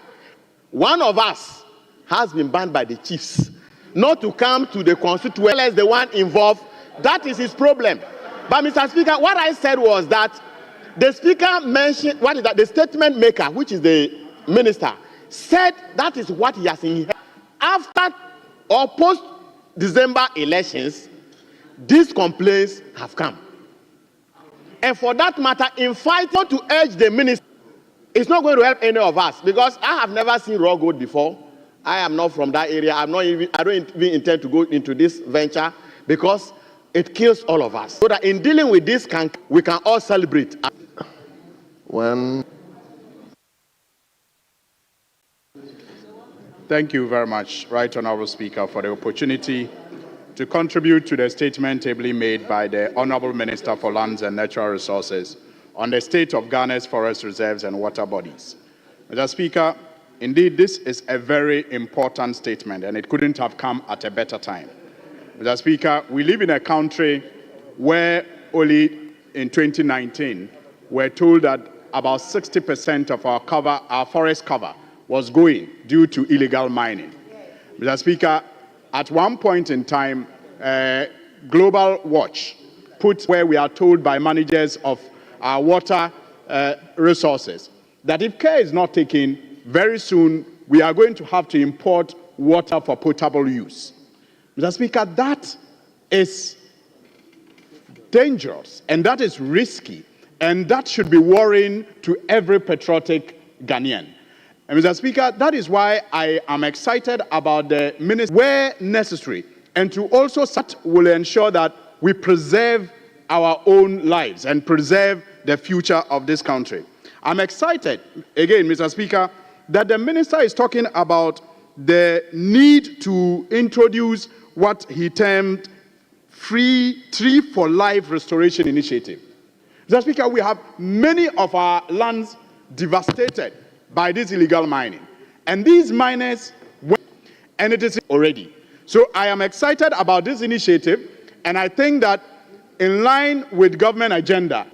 one of us has been banned by the chiefs not to come to the constituent as the one involved. That is his problem. But Mr. Speaker, what I said was that the Speaker mentioned, what is that? The statement maker, which is the minister, said that is what he has inherited. After or post-December elections, these complaints have come. And for that matter, in fighting to urge the minister, it's not going to help any of us, because I have never seen raw gold before. I am not from that area. I don't even intend to go into this venture, because it kills all of us. So that in dealing with this, we can all celebrate. Thank you very much, Right Honourable Speaker, for the opportunity to contribute to the statement ably made by the Honourable Minister for Lands and Natural Resources on the state of Ghana's forest reserves and water bodies. Mr. Speaker, indeed, this is a very important statement, and it couldn't have come at a better time. Mr. Speaker, we live in a country where only in 2019, we're told that about 60% of our forest cover was going due to illegal mining. Mr. Speaker, at one point in time, Global Watch put where we are told by managers of our water resources that if care is not taken, very soon we are going to have to import water for potable use. Mr. Speaker, that is dangerous, and that is risky, and that should be worrying to every patriotic Ghanaian. And Mr. Speaker, that is why I am excited about the minister where necessary, and to also that will ensure that we preserve our own lives and preserve the future of this country. I'm excited, again, Mr. Speaker, that the minister is talking about the need to introduce what he termed Free Tree for Life Restoration Initiative. Mr. Speaker, we have many of our lands devastated by this illegal mining. And these miners, and it is already. So I am excited about this initiative, and I think that in line with government agenda,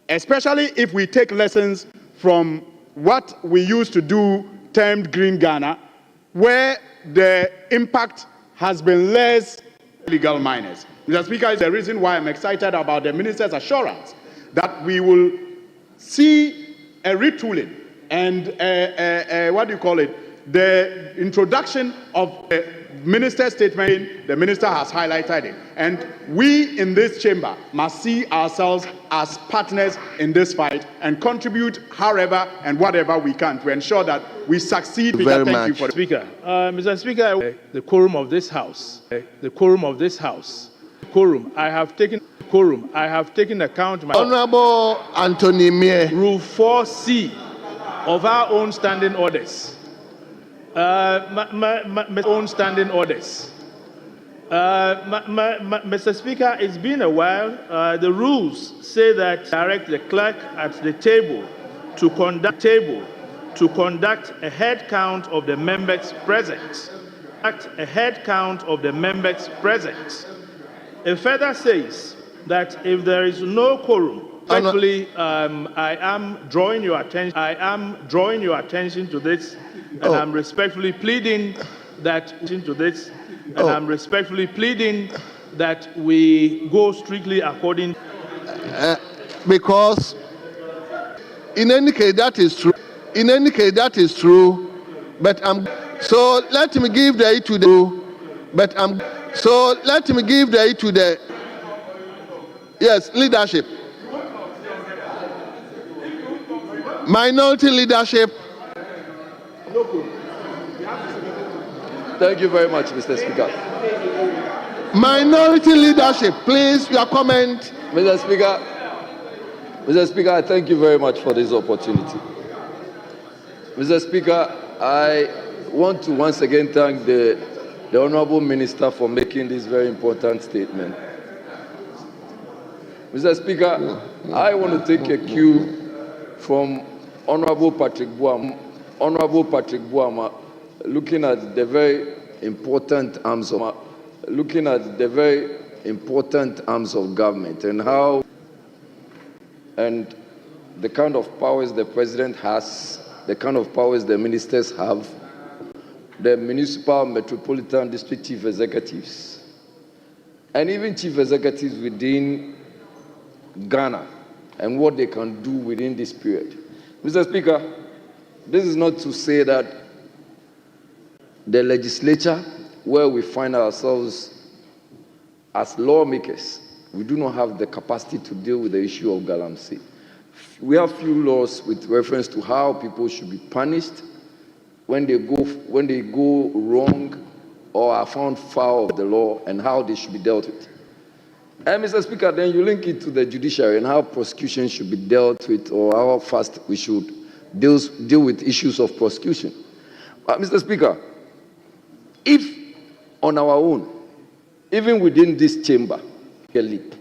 especially if we take lessons from what we used to do termed Green Ghana, where the impact has been less illegal miners. Mr. Speaker, is the reason why I'm excited about the minister's assurance that we will see a retooling and the introduction of the minister's statement. The minister has highlighted it, and we in this chamber must see ourselves as partners in this fight and contribute however and whatever we can to ensure that we succeed. Very Thank much. you for Speaker. Mr. Speaker, the quorum of this house, I have taken account of Honorable Anthony Mier, Rule 4C of our own standing orders. Mr. Speaker, it's been a while. The rules say that direct the clerk at the table to conduct a head count of the members present. It further says that if there is no quorum, respectfully, I am drawing your attention to this, and I'm respectfully pleading that we go strictly according. Because in any case that is true. But so let me give the aid to the. So let me give the aid to the. Yes, leadership. Minority leadership. Thank you very much, Mr. Speaker. Minority leadership, please, your comment. Mr. Speaker, I thank you very much for this opportunity. Mr. Speaker, I want to once again thank the Honourable Minister for making this very important statement. Mr. Speaker, I want to take a cue from Honourable Patrick Buama, looking at the very important arms of government and how and the kind of powers the president has, the kind of powers the ministers have, the municipal, metropolitan, district chief executives, and even chief executives within Ghana and what they can do within this period. Mr. Speaker, this is not to say that the legislature, where we find ourselves as lawmakers, we do not have the capacity to deal with the issue of galamsey. We have few laws with reference to how people should be punished when they go wrong or are found foul of the law, and how they should be dealt with. And Mr. Speaker, then you link it to the judiciary and how prosecution should be dealt with, or how fast we should deal with issues of prosecution. But Mr. Speaker, if on our own, even within this chamber, a leap,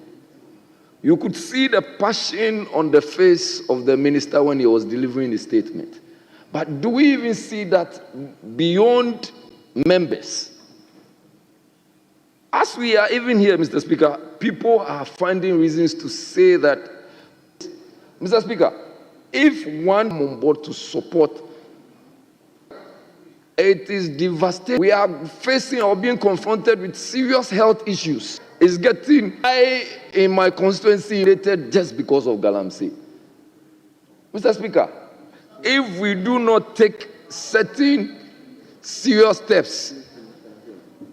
you could see the passion on the face of the minister when he was delivering his statement. But do we even see that beyond members? As we are even here, Mr. Speaker, people are finding reasons to say that, Mr. Speaker, if one on board to support, it is devastating. We are facing or being confronted with serious health issues. It's getting high in my constituency just because of galamsey. Mr. Speaker, if we do not take certain serious steps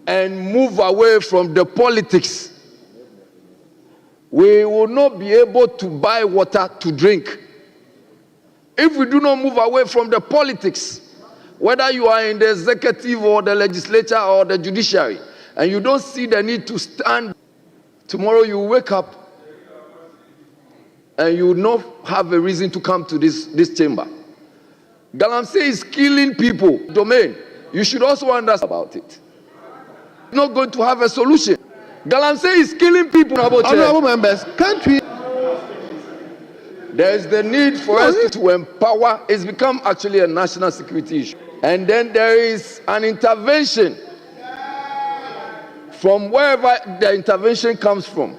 and move away from the politics, we will not be able to buy water to drink. If we do not move away from the politics, whether you are in the executive or the legislature or the judiciary, and you don't see the need to stand, tomorrow you wake up and you will not have a reason to come to this chamber. Galamsey is killing people. Domain, you should also understand about it. Not going to have a solution. Galamsey is killing people. Honorable members, can't we? There is the need for us to empower. It's become actually a national security issue. And then there is an intervention from wherever the intervention comes from.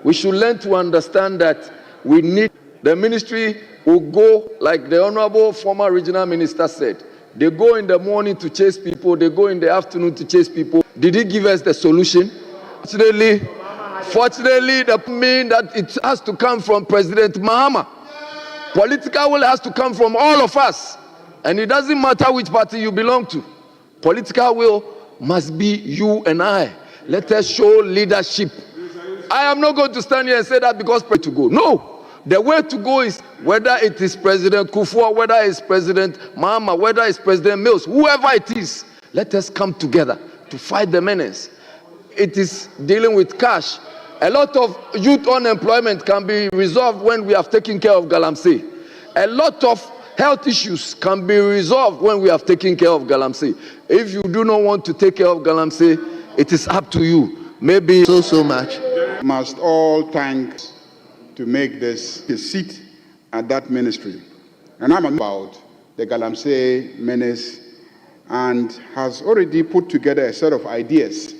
We should learn to understand that we need the ministry will go, like the Honorable former regional minister said, they go in the morning to chase people, they go in the afternoon to chase people. Did he give us the solution? Fortunately, that means that it has to come from President Mahama. Political will has to come from all of us. And it doesn't matter which party you belong to. Political will must be you and I. Let us show leadership. I am not going to stand here and say that because to go. No. The way to go is whether it is President Kufuor, whether it's President Mahama, whether it's President Mills, whoever it is, let us come together to fight the menace. It is dealing with cash. A lot of youth unemployment can be resolved when we have taken care of galamsey. A lot of health issues can be resolved when we have taken care of galamsey. If you do not want to take care of galamsey, it is up to you. Maybe so much. Must all thank to make this a seat at that ministry. And I'm about the galamsey menace and has already put together a set of ideas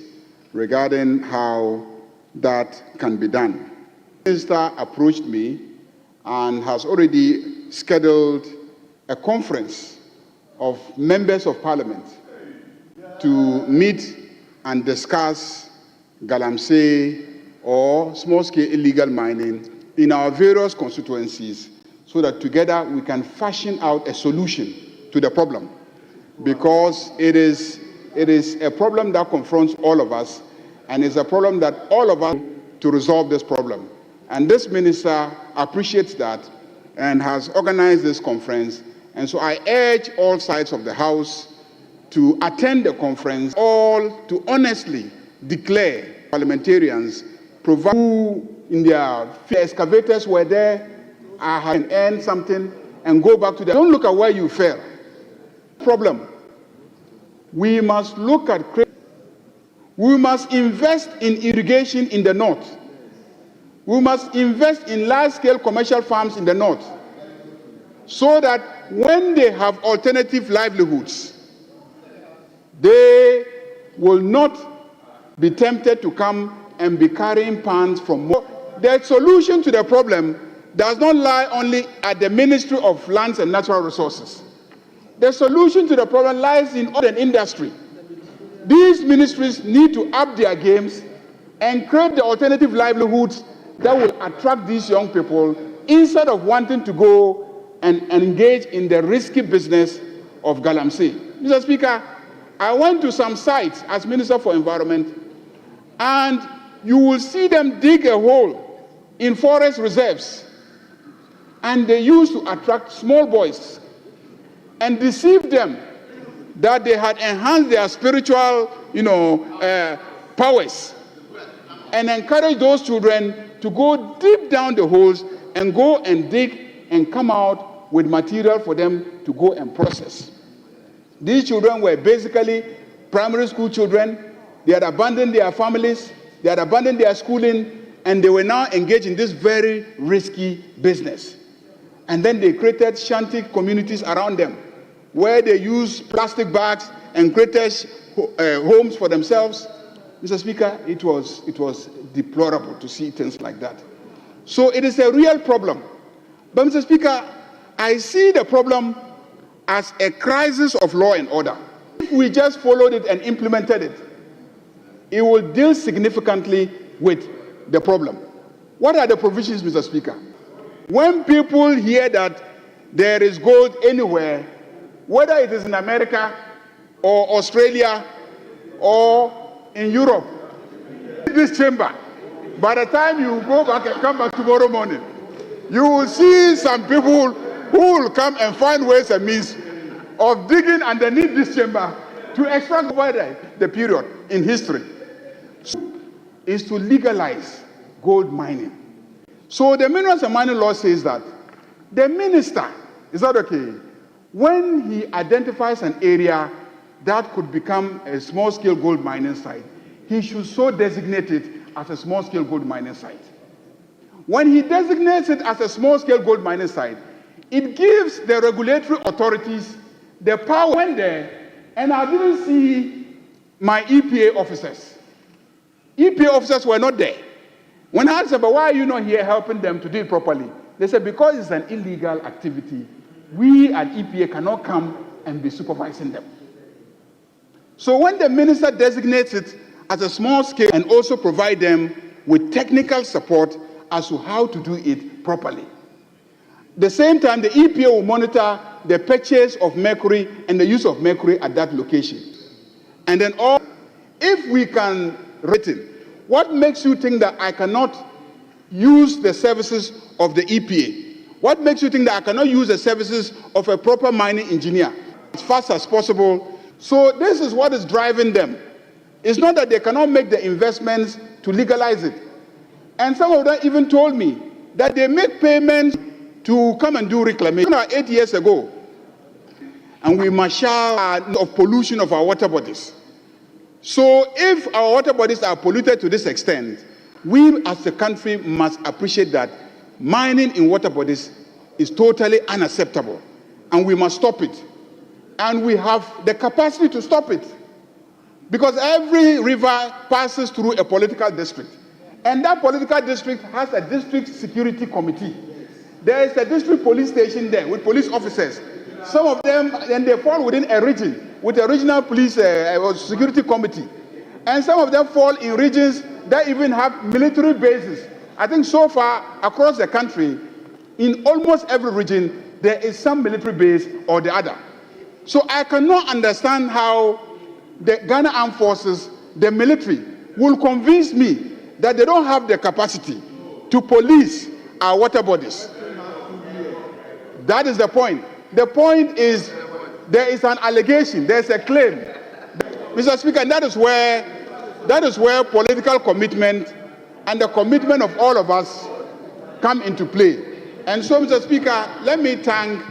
regarding how that can be done. The minister approached me and has already scheduled a conference of members of parliament to meet and discuss galamsey or small-scale illegal mining in our various constituencies so that together we can fashion out a solution to the problem. Because it is a problem that confronts all of us, and it's a problem that all of us to resolve this problem. And this minister appreciates that and has organized this conference. And so I urge all sides of the House to attend the conference, all to honestly declare parliamentarians provide who in their excavators were there and earn something and go back to them. Don't look at where you fell. Problem. We must look at. We must invest in irrigation in the north. We must invest in large-scale commercial farms in the north, so that when they have alternative livelihoods, they will not be tempted to come and be carrying pans from. The solution to the problem does not lie only at the Ministry of Lands and Natural Resources. The solution to the problem lies in oil and industry. These ministries need to up their games and create the alternative livelihoods that will attract these young people instead of wanting to go and engage in the risky business of galamsey. Mr. Speaker, I went to some sites as Minister for Environment, and you will see them dig a hole in forest reserves, and they used to attract small boys and deceive them that they had enhanced their spiritual, powers, and encourage those children to go deep down the holes and go and dig and come out with material for them to go and process. These children were basically primary school children. They had abandoned their families, they had abandoned their schooling, and they were now engaged in this very risky business. And then they created shanty communities around them, where they used plastic bags and created homes for themselves. Mr. Speaker, it was deplorable to see things like that. So it is a real problem. But Mr. Speaker, I see the problem as a crisis of law and order. If we just followed it and implemented it, it will deal significantly with the problem. What are the provisions, Mr. Speaker? When people hear that there is gold anywhere, whether it is in America or Australia or in Europe, in this chamber, by the time you go back and come back tomorrow morning, you will see some people who will come and find ways and means of digging underneath this chamber to extract over the period in history. Is to legalize gold mining. So the Minerals and Mining Law says that the minister, is that okay, when he identifies an area that could become a small-scale gold mining site, he should so designate it as a small-scale gold mining site. When he designates it as a small-scale gold mining site, it gives the regulatory authorities the power. Went there, and I didn't see my EPA officers. EPA officers were not there. When I asked about why are you not here helping them to do it properly, they said because it's an illegal activity, we at EPA cannot come and be supervising them. So when the minister designates it as a small scale and also provide them with technical support as to how to do it properly. The same time, the EPA will monitor the purchase of mercury and the use of mercury at that location. And then if we can rate it, what makes you think that I cannot use the services of the EPA? What makes you think that I cannot use the services of a proper mining engineer as fast as possible? So this is what is driving them. It's not that they cannot make the investments to legalize it. And some of them even told me that they make payments to come and do reclamation 8 years ago. And we marshal of pollution of our water bodies. So if our water bodies are polluted to this extent, we as a country must appreciate that mining in water bodies is totally unacceptable, and we must stop it. And we have the capacity to stop it, because every river passes through a political district, and that political district has a district security committee. There is a district police station there with police officers. Some of them, then they fall within a region with a regional police security committee. And some of them fall in regions that even have military bases. I think so far across the country, in almost every region, there is some military base or the other. So I cannot understand how the Ghana Armed Forces, the military, will convince me that they don't have the capacity to police our water bodies. That is the point. The point is, there is an allegation, there's a claim. Mr. Speaker, and that is where political commitment and the commitment of all of us come into play. And so, Mr. Speaker, let me thank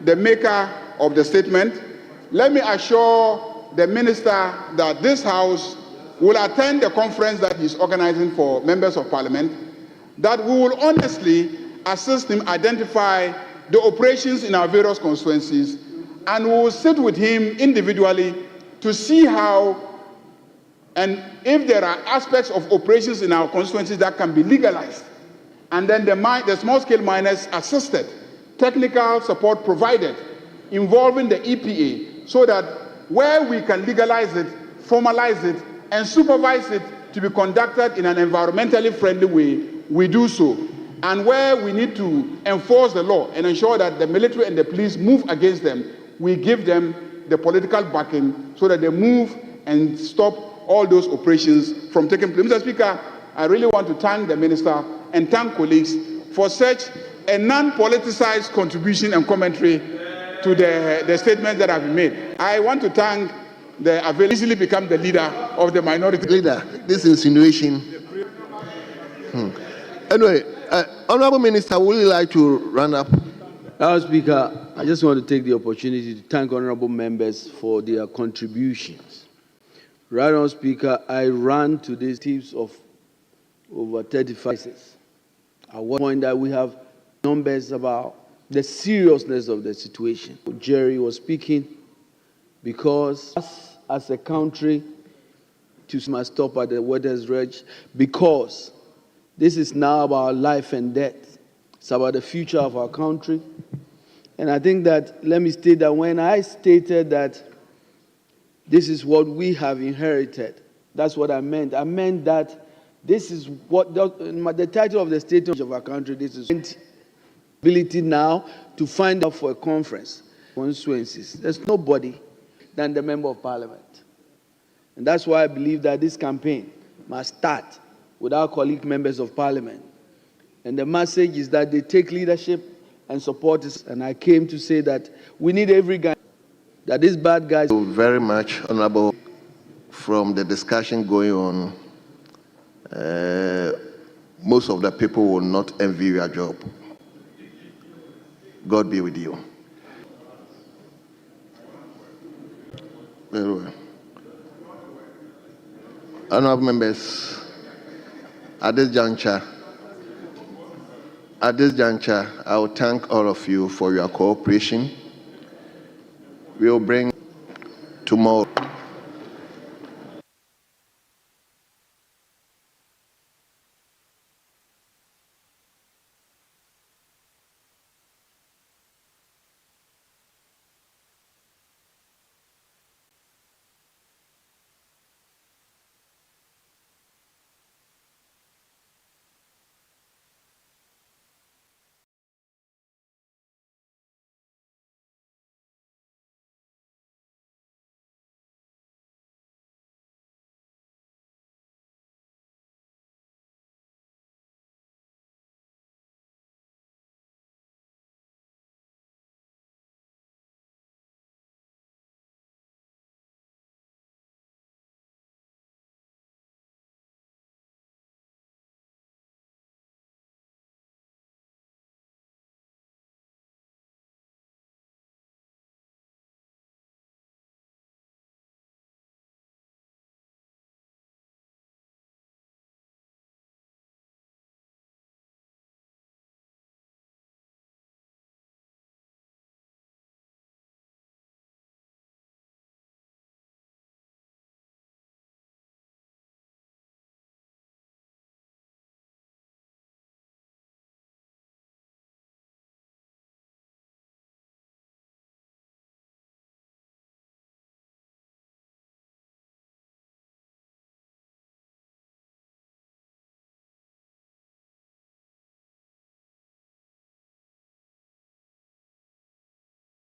the maker of the statement. Let me assure the minister that this House will attend the conference that he's organizing for members of Parliament, that we will honestly assist him identify the operations in our various constituencies, and we will sit with him individually to see how and if there are aspects of operations in our constituencies that can be legalized, and then the small-scale miners assisted, technical support provided involving the EPA, so that where we can legalize it, formalize it, and supervise it to be conducted in an environmentally friendly way, we do so. And where we need to enforce the law and ensure that the military and the police move against them, we give them the political backing so that they move and stop all those operations from taking place. Mr. Speaker, I really want to thank the minister and thank colleagues for such a non-politicized contribution and commentary to the statements that have been made. I want to thank the available easily become the leader of the minority. Leader, this insinuation. Anyway, Honorable Minister, would you like to run up? House Speaker, I just want to take the opportunity to thank honorable members for their contributions. Right on, Speaker, I ran to these teams of over 35 cases. At one point that we have numbers about the seriousness of the situation. Jerry was speaking because us as a country must stop at the water's edge, because this is now about life and death. It's about the future of our country. And I think that, let me state that when I stated that this is what we have inherited, that's what I meant. I meant that this is what the title of the statement of our country, this is ability now to find out for a conference, constituencies. There's nobody than the member of parliament. And that's why I believe that this campaign must start with our colleague members of parliament. And the message is that they take leadership and support us. And I came to say that we need every guy, that these bad guys. Thank you very much, Honorable. From the discussion going on, most of the people will not envy your job. God be with you. Very well. Honorable members, at this juncture, I will thank all of you for your cooperation. We will bring tomorrow.